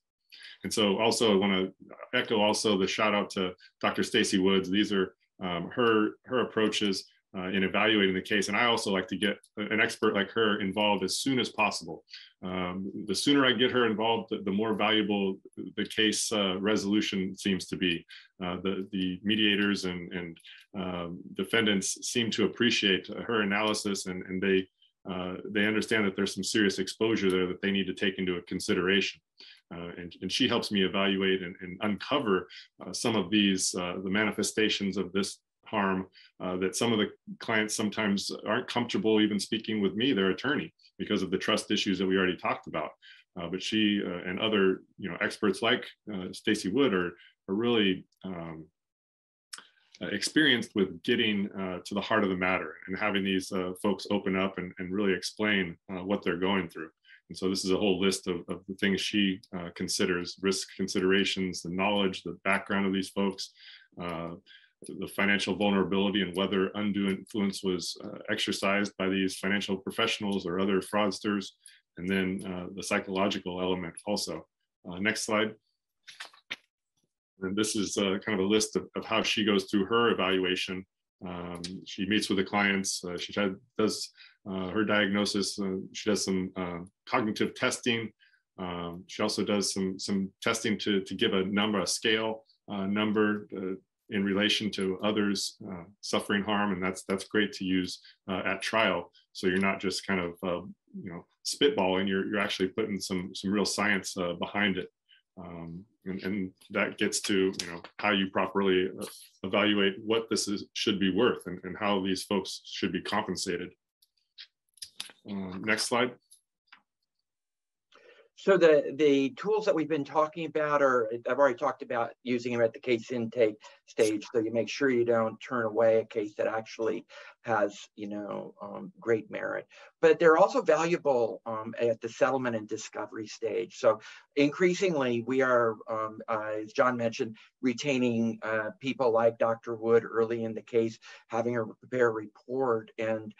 And so also I want to echo also the shout out to Dr. Stacy Woods. These are her approaches in evaluating the case. And I also like to get an expert like her involved as soon as possible. The sooner I get her involved, the more valuable the case resolution seems to be. The mediators and defendants seem to appreciate her analysis, and they understand that there's some serious exposure there that they need to take into consideration. And she helps me evaluate and uncover some of these, the manifestations of this harm that some of the clients sometimes aren't comfortable even speaking with me, their attorney, because of the trust issues that we already talked about. But she and other experts like Stacy Wood are really experienced with getting to the heart of the matter and having these folks open up and really explain what they're going through. And so this is a whole list of the things she considers: risk considerations, the knowledge, the background of these folks, the financial vulnerability, and whether undue influence was exercised by these financial professionals or other fraudsters, and then the psychological element also. Next slide. And this is kind of a list of how she goes through her evaluation. She meets with the clients, she does her diagnosis, she does some cognitive testing. She also does some testing to give a scale number in relation to others suffering harm, and that's great to use at trial. So you're not just kind of spitballing, you're actually putting some real science behind it. And that gets to how you properly evaluate what this should be worth and how these folks should be compensated. Next slide. So the tools that we've been talking about, or I've already talked about using them at the case intake stage, so you make sure you don't turn away a case that actually has, great merit. But they're also valuable at the settlement and discovery stage. So increasingly, we are, as John mentioned, retaining people like Dr. Wood early in the case, having her prepare a report. And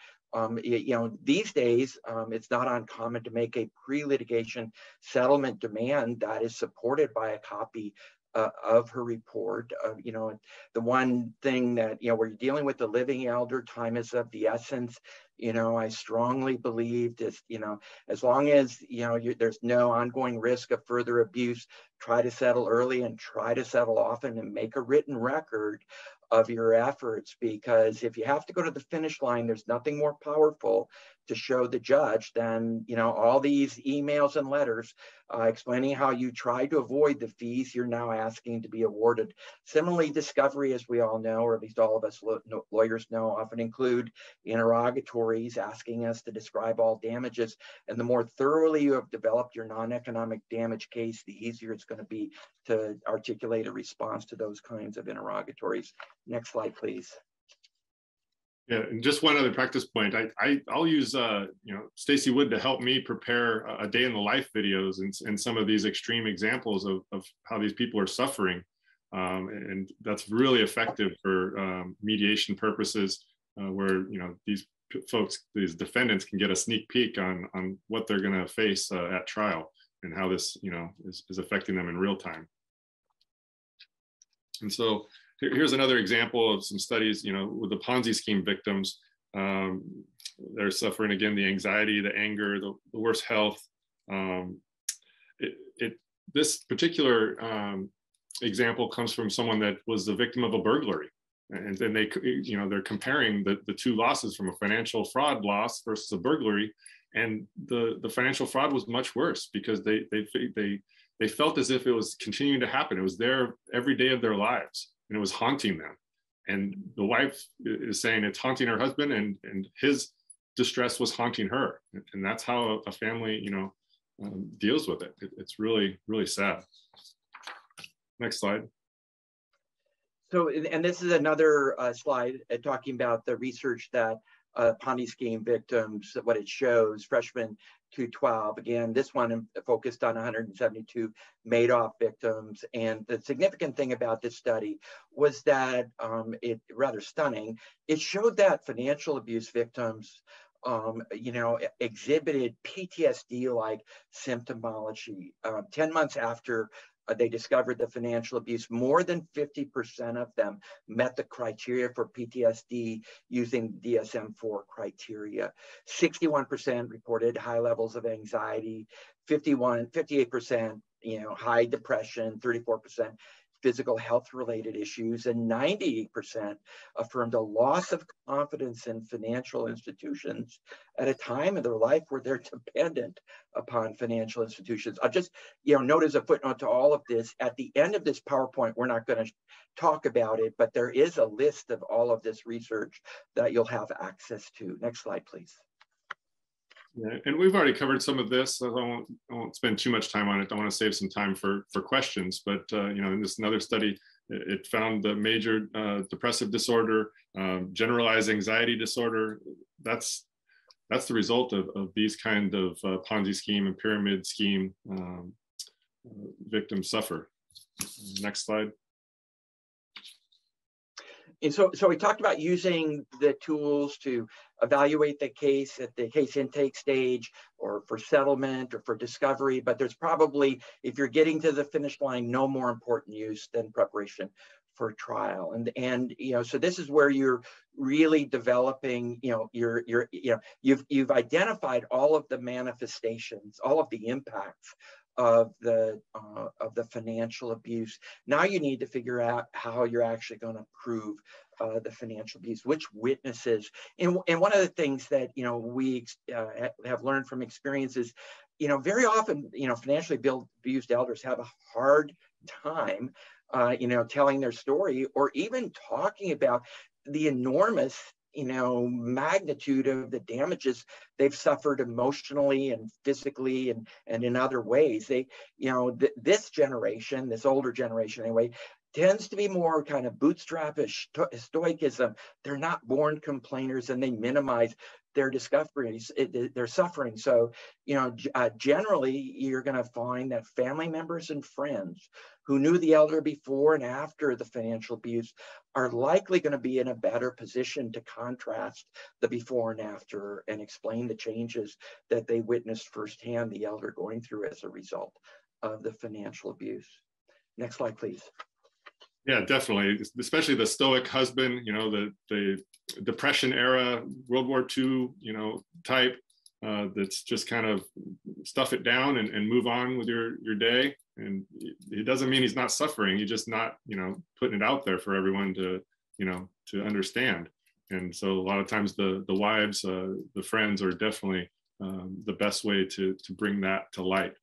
these days, it's not uncommon to make a pre-litigation settlement demand that is supported by a copy of her report. The one thing that, where you're dealing with the living elder, time is of the essence. I strongly believe this, as long as, there's no ongoing risk of further abuse, try to settle early and try to settle often and make a written record of your efforts, because if you have to go to the finish line, there's nothing more powerful to show the judge than, all these emails and letters explaining how you tried to avoid the fees you're now asking to be awarded. Similarly, discovery, as we all know, or at least all of us lawyers know, often include interrogatories asking us to describe all damages. And the more thoroughly you have developed your non-economic damage case, the easier it's going to be to articulate a response to those kinds of interrogatories. Next slide, please. Yeah, and just one other practice point. I'll use Stacy Wood to help me prepare a day in the life videos and some of these extreme examples of how these people are suffering, and that's really effective for mediation purposes, where these folks, these defendants, can get a sneak peek on what they're going to face at trial and how this is affecting them in real time. And so here's another example of some studies, with the Ponzi scheme victims. They're suffering, again, the anxiety, the anger, the worse health. This particular example comes from someone that was the victim of a burglary. And then they're comparing the two losses, from a financial fraud loss versus a burglary. And the financial fraud was much worse, because they felt as if it was continuing to happen. It was there every day of their lives, and it was haunting them. And the wife is saying it's haunting her husband, and his distress was haunting her. And that's how a family, deals with it. It's really, really sad. Next slide. So, and this is another slide talking about the research that Ponzi scheme victims, what it shows, freshmen to 12. Again, this one focused on 172 Madoff victims. And the significant thing about this study was that it rather stunning. It showed that financial abuse victims exhibited PTSD-like symptomology. 10 months after they discovered the financial abuse, more than 50% of them met the criteria for PTSD using DSM-4 criteria. 61% reported high levels of anxiety, 58%, high depression, 34% physical health-related issues, and 98% affirmed a loss of confidence in financial institutions at a time in their life where they're dependent upon financial institutions. I'll just, note as a footnote to all of this, at the end of this PowerPoint, we're not going to talk about it, but there is a list of all of this research that you'll have access to. Next slide, please. Yeah, and we've already covered some of this, so I won't spend too much time on it. I want to save some time for questions. But in this another study, it found the major depressive disorder, generalized anxiety disorder. That's the result of these kind of Ponzi scheme and pyramid scheme victims suffer. Next slide. And so we talked about using the tools to evaluate the case at the case intake stage, or for settlement, or for discovery, but there's probably, if you're getting to the finish line, no more important use than preparation for trial. And so this is where you're really developing, you've identified all of the manifestations, all of the impacts of the financial abuse. Now you need to figure out how you're actually going to prove the financial abuse, which witnesses. And one of the things that we have learned from experience is, very often financially abused elders have a hard time telling their story, or even talking about the enormous magnitude of the damages they've suffered emotionally and physically and in other ways. They, this generation, this older generation anyway, tends to be more kind of bootstrapish stoicism. They're not born complainers, and they minimize their discoveries, their suffering. So, generally, you're going to find that family members and friends who knew the elder before and after the financial abuse are likely going to be in a better position to contrast the before and after and explain the changes that they witnessed firsthand the elder going through as a result of the financial abuse. Next slide, please. Yeah, definitely. Especially the stoic husband, the Depression era, World War II, type that's just kind of stuff it down and move on with your day. And it doesn't mean he's not suffering. He's just not, putting it out there for everyone to understand. And so a lot of times the wives, the friends are definitely the best way to bring that to light.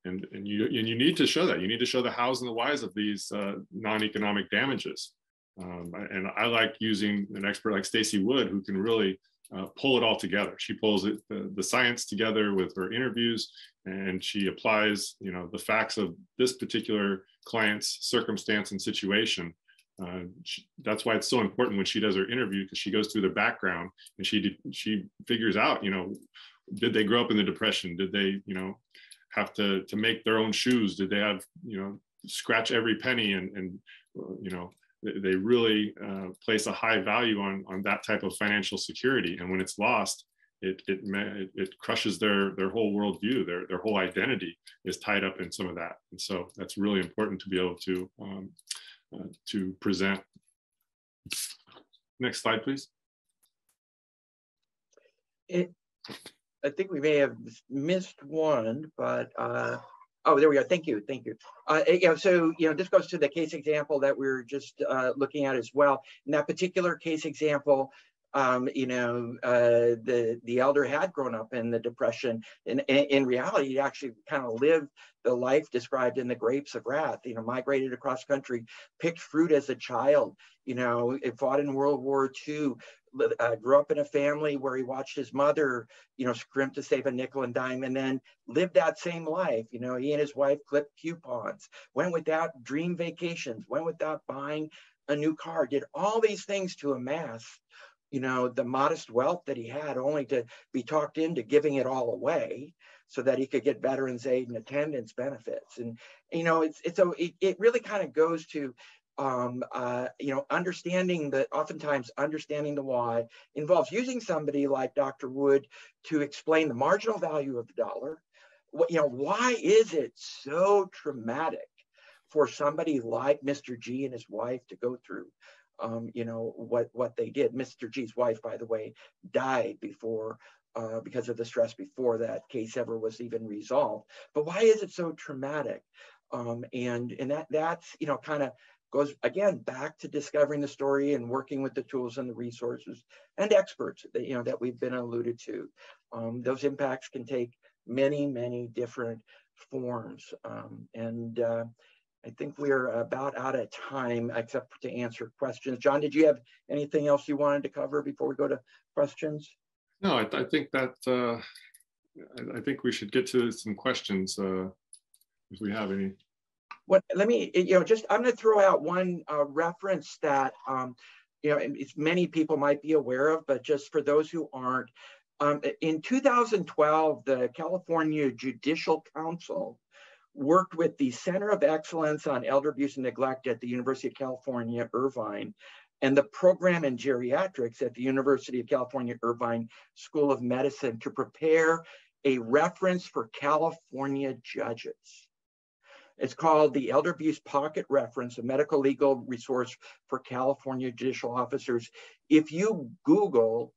And you need to show that. You need to show the hows and the whys of these non-economic damages. And I like using an expert like Stacey Wood, who can really pull it all together. She pulls the science together with her interviews, and she applies, the facts of this particular client's circumstance and situation. That's why it's so important when she does her interview, because she goes through the background and she figures out, did they grow up in the Depression? Did they, have to make their own shoes? Did they have, scratch every penny and they really place a high value on that type of financial security. And when it's lost, it crushes their whole worldview. Their whole identity is tied up in some of that. And so that's really important to be able to present. Next slide, please. I think we may have missed one, but oh, there we go. Thank you. So this goes to the case example that we were just looking at as well. In that particular case example, the elder had grown up in the Depression, and in reality, he actually kind of lived the life described in The Grapes of Wrath. Migrated across country, picked fruit as a child. Fought in World War II. Grew up in a family where he watched his mother, scrimp to save a nickel and dime, and then lived that same life. He and his wife clipped coupons, went without dream vacations, went without buying a new car, did all these things to amass, the modest wealth that he had, only to be talked into giving it all away so that he could get veterans aid and attendance benefits. And, it really kind of goes to, understanding that oftentimes understanding the why involves using somebody like Dr. Wood to explain the marginal value of the dollar. Why is it so traumatic for somebody like Mr. G and his wife to go through, what they did? Mr. G's wife, by the way, died before, because of the stress before that case ever was even resolved. But why is it so traumatic? And that's, kind of goes again back to discovering the story and working with the tools and the resources and experts that, that we've been alluded to. Those impacts can take many, many different forms. I think we're about out of time, except to answer questions. John, did you have anything else you wanted to cover before we go to questions? No, I think that I think we should get to some questions if we have any. Let me, I'm going to throw out one reference that, many people might be aware of, but just for those who aren't, in 2012, the California Judicial Council worked with the Center of Excellence on Elder Abuse and Neglect at the University of California, Irvine, and the program in geriatrics at the University of California, Irvine School of Medicine to prepare a reference for California judges. It's called the Elder Abuse Pocket Reference, a medical legal resource for California judicial officers. If you Google,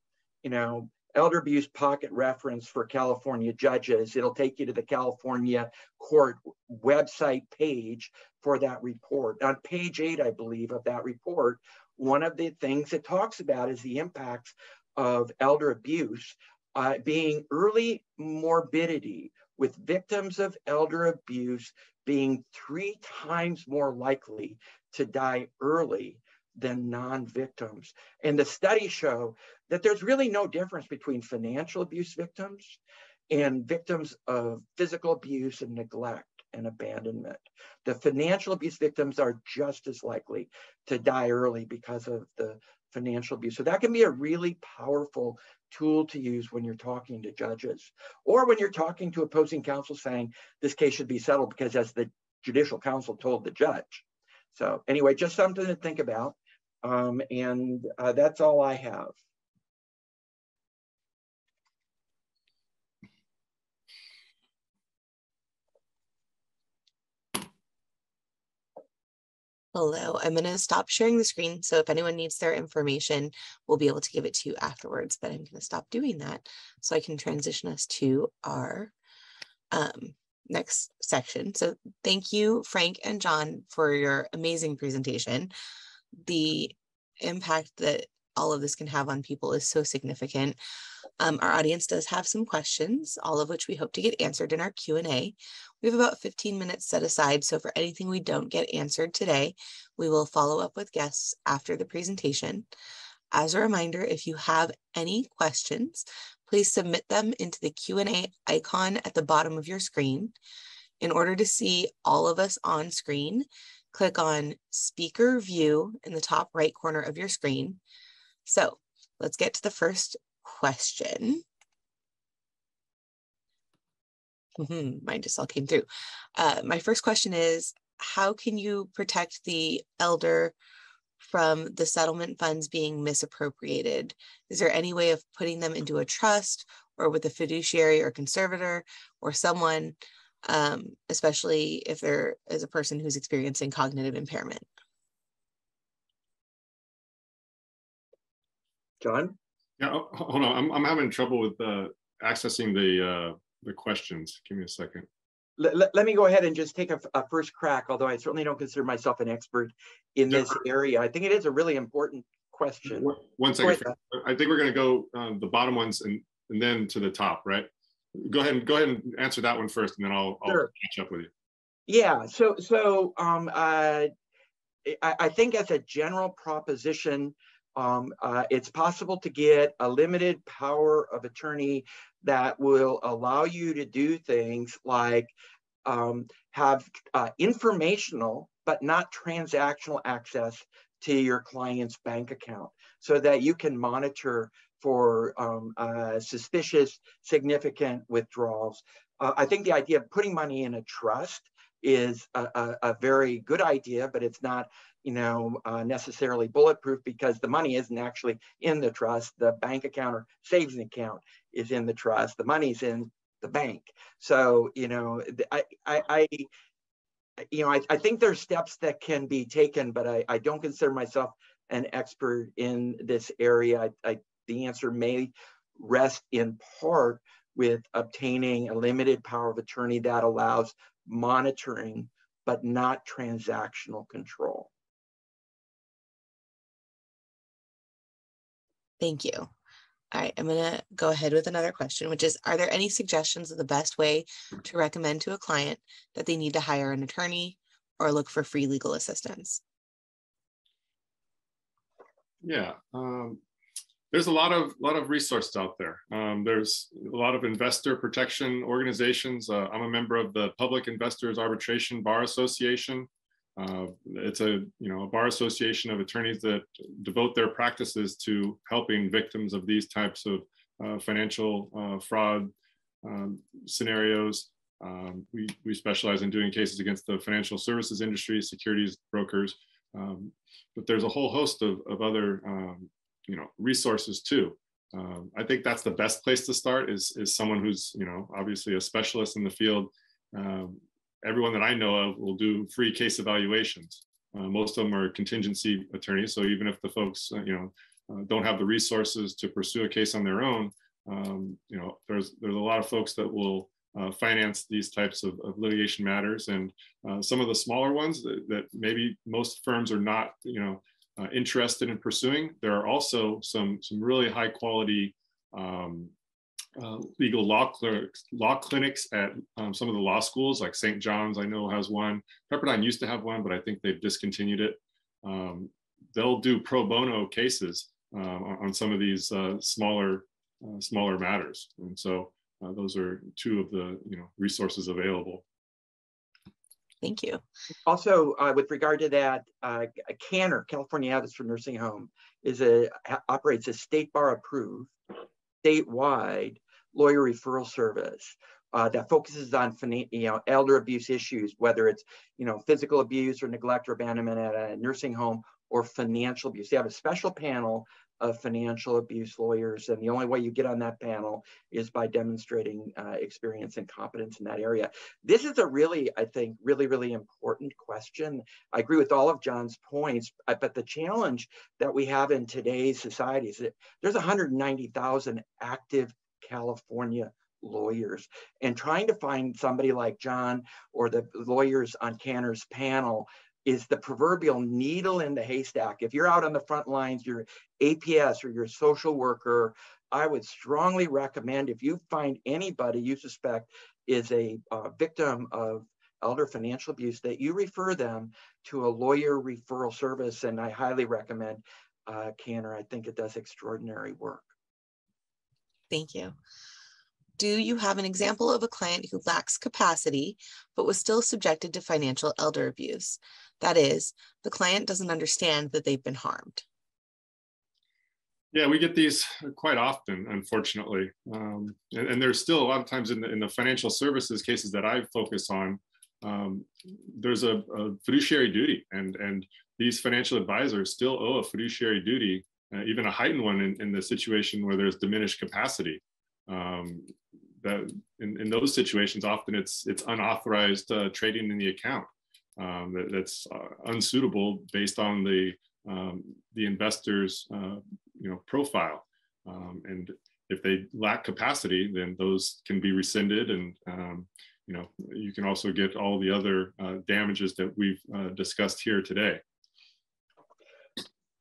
Elder Abuse Pocket Reference for California judges, it'll take you to the California court website page for that report. On page 8, I believe, of that report, one of the things it talks about is the impacts of elder abuse being early morbidity, with victims of elder abuse being 3 times more likely to die early than non-victims. And the studies show that there's really no difference between financial abuse victims and victims of physical abuse and neglect. and abandonment. The financial abuse victims are just as likely to die early because of the financial abuse. So that can be a really powerful tool to use when you're talking to judges, or when you're talking to opposing counsel saying this case should be settled because as the judicial counsel told the judge. So anyway, just something to think about. That's all I have. Hello, I'm going to stop sharing the screen. So if anyone needs their information, we'll be able to give it to you afterwards, but I'm going to stop doing that so I can transition us to our next section. So thank you, Frank and John, for your amazing presentation. The impact that all of this can have on people is so significant. Our audience does have some questions, all of which we hope to get answered in our Q&A. We have about 15 minutes set aside, so for anything we don't get answered today, we will follow up with guests after the presentation. As a reminder, if you have any questions, please submit them into the Q&A icon at the bottom of your screen. In order to see all of us on screen, click on Speaker View in the top right corner of your screen. So let's get to the first question. Mine just all came through. My first question is, how can you protect the elder from the settlement funds being misappropriated? Is there any way of putting them into a trust or with a fiduciary or conservator or someone, especially if there is a person who's experiencing cognitive impairment? John? Yeah, hold on. I'm having trouble with accessing the questions. Give me a second. Let me go ahead and just take a first crack, although I certainly don't consider myself an expert in this area. I think it is a really important question. One second. I think we're going to go the bottom ones and then to the top, right? Go ahead and answer that one first, and then I'll catch up with you. Yeah. So I think as a general proposition, it's possible to get a limited power of attorney that will allow you to do things like have informational but not transactional access to your client's bank account so that you can monitor for suspicious, significant withdrawals. I think the idea of putting money in a trust is a very good idea, but it's not necessarily bulletproof because the money isn't actually in the trust. The bank account or savings account is in the trust. The money's in the bank. So, I think there's steps that can be taken, but I don't consider myself an expert in this area. The answer may rest in part with obtaining a limited power of attorney that allows monitoring, but not transactional control. Thank you. All right, I'm going to go ahead with another question, which is, are there any suggestions of the best way to recommend to a client that they need to hire an attorney or look for free legal assistance? Yeah, there's a lot of resources out there. There's a lot of investor protection organizations. I'm a member of the Public Investors Arbitration Bar Association. It's a bar association of attorneys that devote their practices to helping victims of these types of financial fraud scenarios. We specialize in doing cases against the financial services industry, securities brokers, but there's a whole host of other resources too. I think that's the best place to start is someone who's obviously a specialist in the field. Everyone that I know of will do free case evaluations. Most of them are contingency attorneys, so even if the folks don't have the resources to pursue a case on their own, there's a lot of folks that will finance these types of litigation matters, and some of the smaller ones that maybe most firms are not interested in pursuing. There are also some really high quality legal law clinics at some of the law schools, like St. John's, I know has one. Pepperdine used to have one, but I think they've discontinued it. They'll do pro bono cases on some of these smaller matters, and so those are two of the resources available. Thank you. Also, with regard to that, Canner, California Advocates for Nursing Home, operates a state bar approved, statewide lawyer referral service that focuses on elder abuse issues, whether it's physical abuse or neglect or abandonment at a nursing home, or financial abuse. They have a special panel of financial abuse lawyers, and the only way you get on that panel is by demonstrating experience and competence in that area. This is a really, I think, really important question. I agree with all of John's points, but the challenge that we have in today's society is that there's 190,000 active California lawyers, and trying to find somebody like John or the lawyers on Canner's panel is the proverbial needle in the haystack. If you're out on the front lines, you're APS or you're a social worker, I would strongly recommend, if you find anybody you suspect is a victim of elder financial abuse, that you refer them to a lawyer referral service. And I highly recommend Canner. I think it does extraordinary work. Thank you. Do you have an example of a client who lacks capacity, but was still subjected to financial elder abuse? That is, the client doesn't understand that they've been harmed. Yeah, we get these quite often, unfortunately. And there's still a lot of times in the financial services cases that I focus on, there's a fiduciary duty, and these financial advisors still owe a fiduciary duty, even a heightened one in the situation where there's diminished capacity. That in those situations, often it's unauthorized trading in the account that's unsuitable based on the investor's profile. And if they lack capacity, then those can be rescinded, and you can also get all the other damages that we've discussed here today.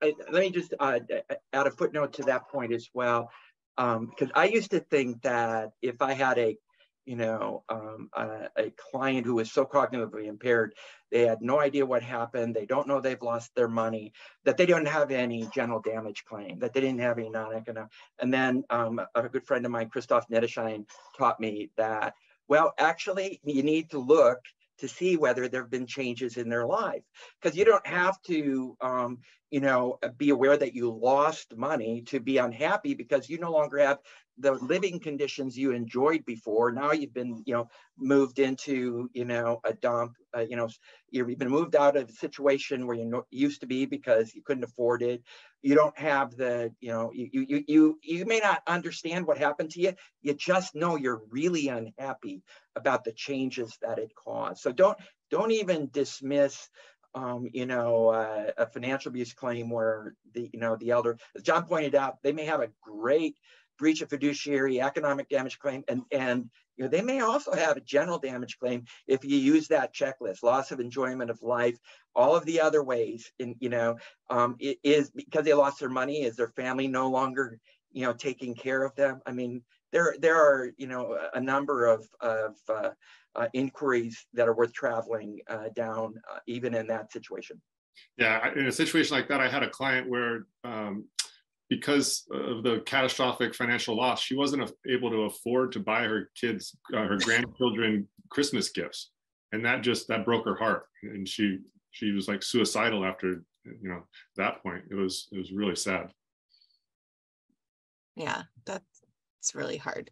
Let me just add a footnote to that point as well. Because I used to think that if I had a client who was so cognitively impaired, they had no idea what happened, they don't know they've lost their money, that they don't have any general damage claim, that they didn't have any non-economic. And then a good friend of mine, Christoph Nettesheim, taught me that, well, actually, you need to look to see whether there have been changes in their life, because you don't have to be aware that you lost money to be unhappy, because you no longer have the living conditions you enjoyed before. Now you've been moved into a dump, you've been moved out of a situation where you used to be because you couldn't afford it. You don't have the you may not understand what happened to you, you just know you're really unhappy about the changes that it caused. So don't even dismiss a financial abuse claim where the elder, as John pointed out, they may have a great breach of fiduciary economic damage claim, and they may also have a general damage claim if you use that checklist: loss of enjoyment of life, all of the other ways. It is because they lost their money. Is their family no longer taking care of them? I mean, there are a number of inquiries that are worth traveling down, even in that situation. Yeah, in a situation like that, I had a client where because of the catastrophic financial loss, she wasn't able to afford to buy her kids, her grandchildren Christmas gifts. And that broke her heart. And she was like suicidal after that point. It was really sad. Yeah, that's really hard.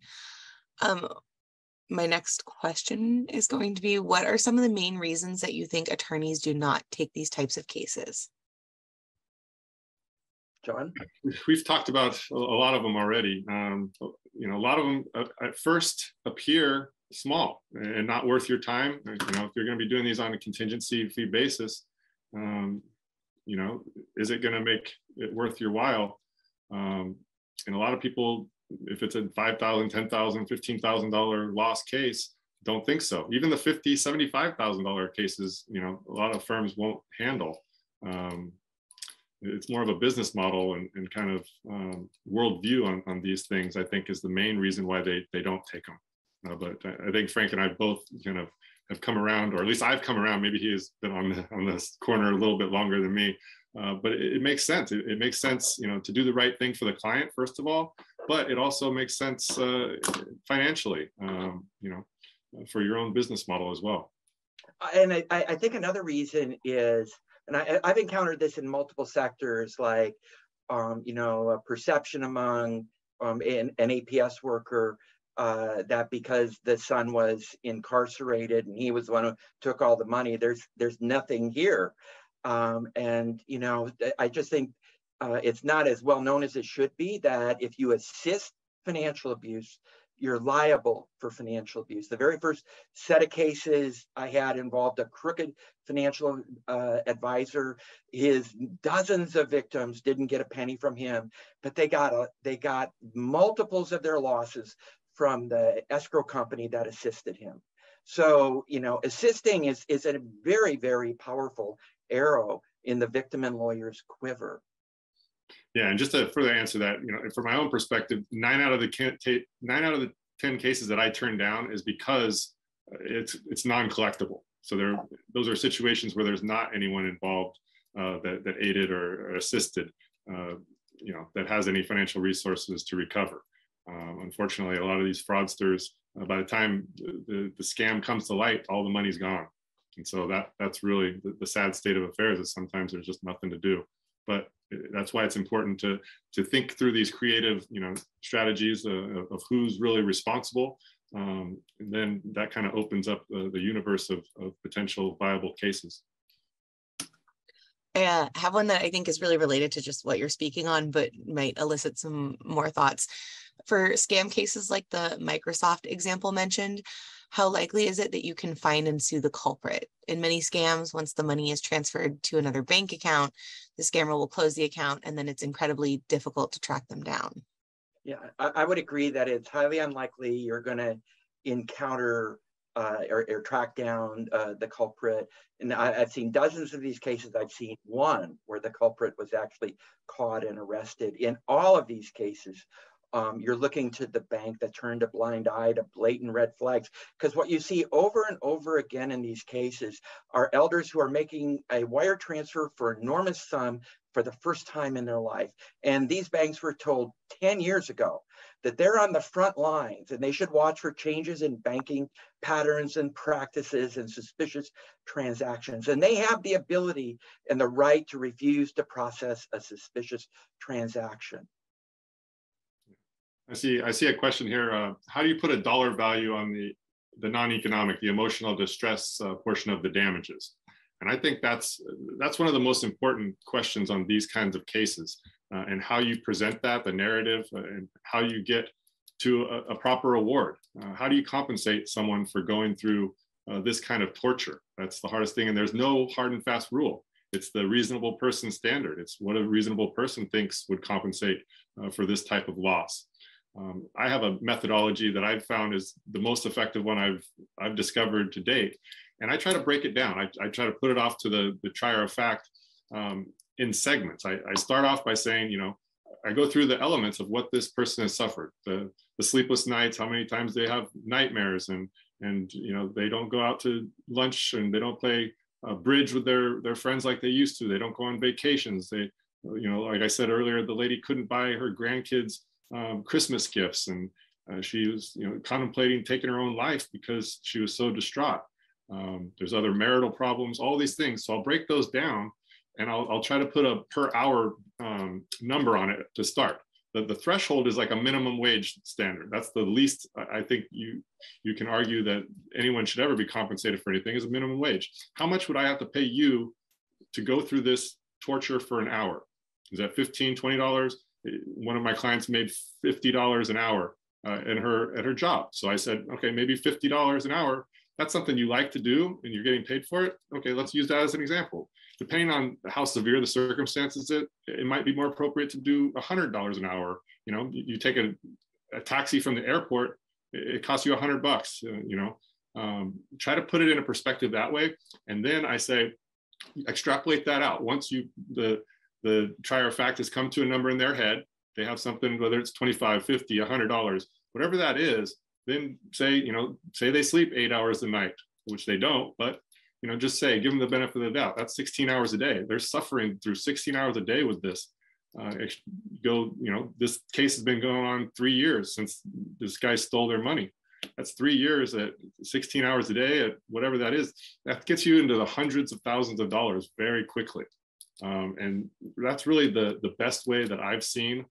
My next question is going to be, what are some of the main reasons that you think attorneys do not take these types of cases? John? We've talked about a lot of them already. A lot of them at first appear small and not worth your time. If you're going to be doing these on a contingency fee basis, is it going to make it worth your while? And a lot of people, if it's a $5,000, $10,000, $15,000 loss case, don't think so. Even the $50,000, $75,000 cases, a lot of firms won't handle. It's more of a business model and kind of worldview on these things, I think, is the main reason why they don't take them. But I think Frank and I both kind of have come around, or at least I've come around. Maybe he has been on this corner a little bit longer than me. But it makes sense. It makes sense, to do the right thing for the client, first of all, but it also makes sense financially, for your own business model as well. And I think another reason is, and I've encountered this in multiple sectors, like, a perception among an APS worker that because the son was incarcerated and he was the one who took all the money, there's nothing here. And, I just think it's not as well known as it should be that if you assist financial abuse, you're liable for financial abuse. The very first set of cases I had involved a crooked financial advisor. His dozens of victims didn't get a penny from him, but they got multiples of their losses from the escrow company that assisted him. So, assisting is a very, very powerful arrow in the victim and lawyer's quiver. Yeah, and just to further answer that, from my own perspective, 9 out of the 10 cases that I turn down is because it's non-collectible. So those are situations where there's not anyone involved that aided or assisted, that has any financial resources to recover. Unfortunately, a lot of these fraudsters, by the time the scam comes to light, all the money's gone. And so that's really the sad state of affairs, is sometimes there's just nothing to do. But that's why it's important to think through these creative, strategies of who's really responsible. And then that kind of opens up the universe of potential viable cases. I have one that I think is really related to just what you're speaking on, but might elicit some more thoughts. For scam cases like the Microsoft example mentioned, how likely is it that you can find and sue the culprit? In many scams, once the money is transferred to another bank account, the scammer will close the account, and then it's incredibly difficult to track them down. Yeah, I would agree that it's highly unlikely you're going to encounter or track down the culprit. And I've seen dozens of these cases. I've seen one where the culprit was actually caught and arrested. In all of these cases, you're looking to the bank that turned a blind eye to blatant red flags. Because what you see over and over again in these cases are elders who are making a wire transfer for an enormous sum for the first time in their life. And these banks were told 10 years ago that they're on the front lines and they should watch for changes in banking patterns and practices and suspicious transactions. And they have the ability and the right to refuse to process a suspicious transaction. I see a question here. How do you put a dollar value on the non-economic, the emotional distress portion of the damages? And I think that's one of the most important questions on these kinds of cases, and how you present that, the narrative, and how you get to a proper award. How do you compensate someone for going through this kind of torture? That's the hardest thing, and there's no hard and fast rule. It's the reasonable person standard. It's what a reasonable person thinks would compensate for this type of loss. I have a methodology that I've found is the most effective one I've discovered to date. And I try to break it down. I try to put it off to the trier of fact in segments. I start off by saying, I go through the elements of what this person has suffered, the sleepless nights, how many times they have nightmares, and they don't go out to lunch and they don't play bridge with their friends like they used to. They don't go on vacations. They, like I said earlier, the lady couldn't buy her grandkids Christmas gifts, and she was contemplating taking her own life because she was so distraught. There's other marital problems, all these things. So I'll break those down, and I'll try to put a per hour number on it to start. The threshold is like a minimum wage standard. That's the least I think you can argue that anyone should ever be compensated for anything, is a minimum wage. How much would I have to pay you to go through this torture for an hour? Is that $15, $20? One of my clients made $50 an hour at her job. So I said, okay, maybe $50 an hour. That's something you like to do and you're getting paid for it. Okay, let's use that as an example. Depending on how severe the circumstances, it might be more appropriate to do $100 an hour. You take a taxi from the airport, it costs you $100. Try to put it in a perspective that way. And then I say, extrapolate that out. Once the trier of fact has come to a number in their head, they have something, whether it's $25, $50, $100, whatever that is, then say they sleep 8 hours a night, which they don't, but just say, give them the benefit of the doubt. That's 16 hours a day. They're suffering through 16 hours a day with this. This case has been going on 3 years since this guy stole their money. That's 3 years at 16 hours a day at whatever that is. That gets you into the hundreds of thousands of dollars very quickly. And that's really the best way that I've seen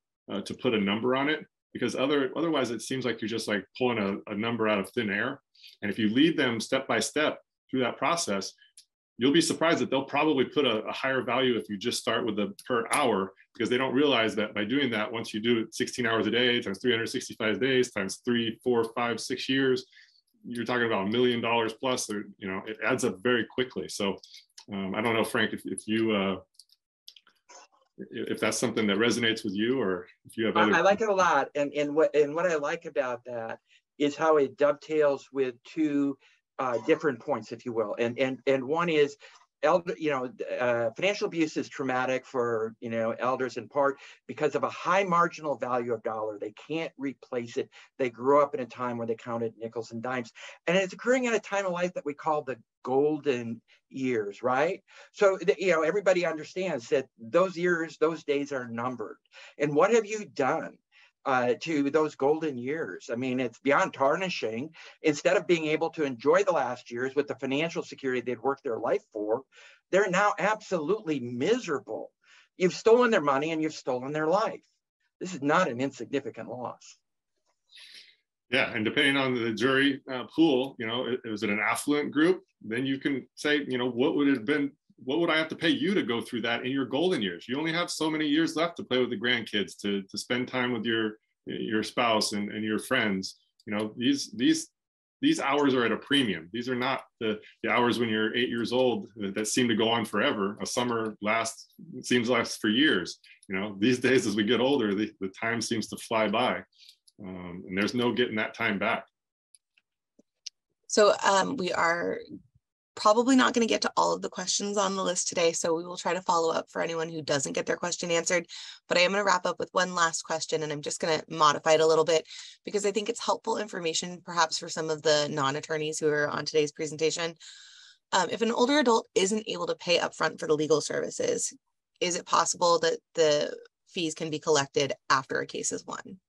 to put a number on it, because otherwise it seems like you're just like pulling a number out of thin air. And if you lead them step by step through that process, you'll be surprised that they'll probably put a higher value if you just start with the per hour, because they don't realize that by doing that, once you do it 16 hours a day times 365 days times 3, 4, 5, 6 years, you're talking about $1 million plus, or, you know, it adds up very quickly. So I don't know, Frank, if that's something that resonates with you, or if you have other. I like it a lot. And what I like about that is how it dovetails with two different points, if you will. And one is, financial abuse is traumatic for, elders in part because of a high marginal value of dollar. They can't replace it. They grew up in a time where they counted nickels and dimes. And it's occurring at a time of life that we call the golden years, right? So, everybody understands that those years, those days are numbered. And what have you done to those golden years? I mean, it's beyond tarnishing. Instead of being able to enjoy the last years with the financial security they'd worked their life for, they're now absolutely miserable. You've stolen their money and you've stolen their life. This is not an insignificant loss. Yeah, and depending on the jury pool, is it an affluent group? Then you can say, what would I have to pay you to go through that in your golden years? You only have so many years left to play with the grandkids, to spend time with your spouse and your friends. These hours are at a premium. These are not the hours when you're 8 years old that seem to go on forever. A summer seems to last for years. These days, as we get older, the time seems to fly by, and there's no getting that time back. So we are probably not going to get to all of the questions on the list today, so we will try to follow up for anyone who doesn't get their question answered. But I am going to wrap up with one last question, and I'm just going to modify it a little bit because I think it's helpful information perhaps for some of the non-attorneys who are on today's presentation. If an older adult isn't able to pay upfront for the legal services, is it possible that the fees can be collected after a case is won?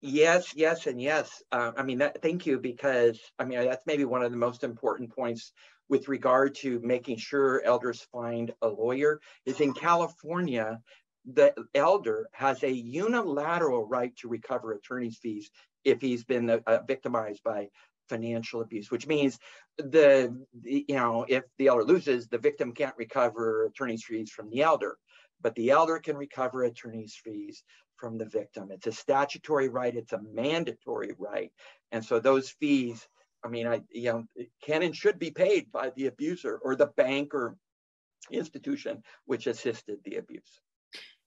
Yes, and yes. Thank you, because that's maybe one of the most important points with regard to making sure elders find a lawyer. Is in California, the elder has a unilateral right to recover attorney's fees if he's been victimized by financial abuse, which means if the elder loses, the victim can't recover attorney's fees from the elder, but the elder can recover attorney's fees from the victim. It's a statutory right. It's a mandatory right. And so those fees, can and should be paid by the abuser or the bank or institution which assisted the abuse.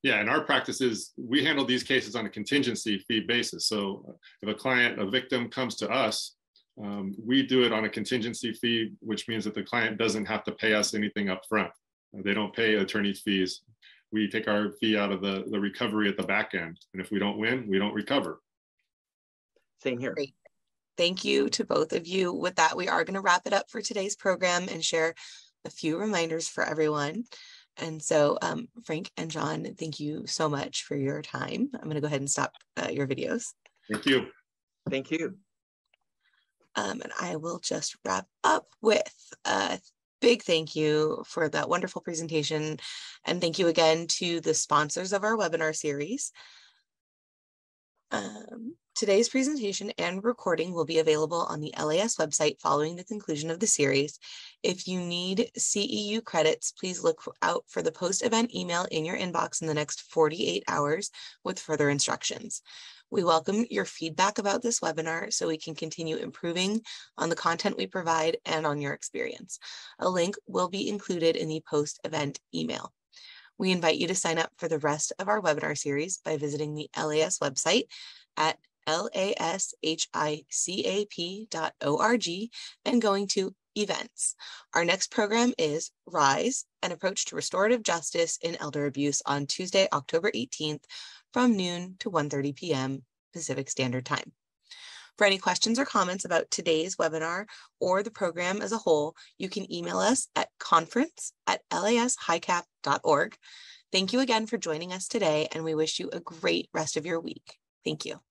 Yeah, and our practice is we handle these cases on a contingency fee basis. So if a victim comes to us, we do it on a contingency fee, which means that the client doesn't have to pay us anything up front. They don't pay attorney's fees. We take our fee out of the recovery at the back end. And if we don't win, we don't recover. Same here. Great. Thank you to both of you. With that, we are going to wrap it up for today's program and share a few reminders for everyone. And so, Frank and John, thank you so much for your time. I'm going to go ahead and stop your videos. Thank you. Thank you. And I will just wrap up with big thank you for that wonderful presentation. And thank you again to the sponsors of our webinar series. Today's presentation and recording will be available on the LAS website following the conclusion of the series. If you need CEU credits, please look out for the post-event email in your inbox in the next 48 hours with further instructions. We welcome your feedback about this webinar so we can continue improving on the content we provide and on your experience. A link will be included in the post-event email. We invite you to sign up for the rest of our webinar series by visiting the LAS website at lashicap.org and going to events. Our next program is Rise, an approach to restorative justice in elder abuse on Tuesday, October 18th from noon to 1:30 p.m. Pacific Standard Time. For any questions or comments about today's webinar or the program as a whole, you can email us at conference@lashicap.org. Thank you again for joining us today, and we wish you a great rest of your week. Thank you.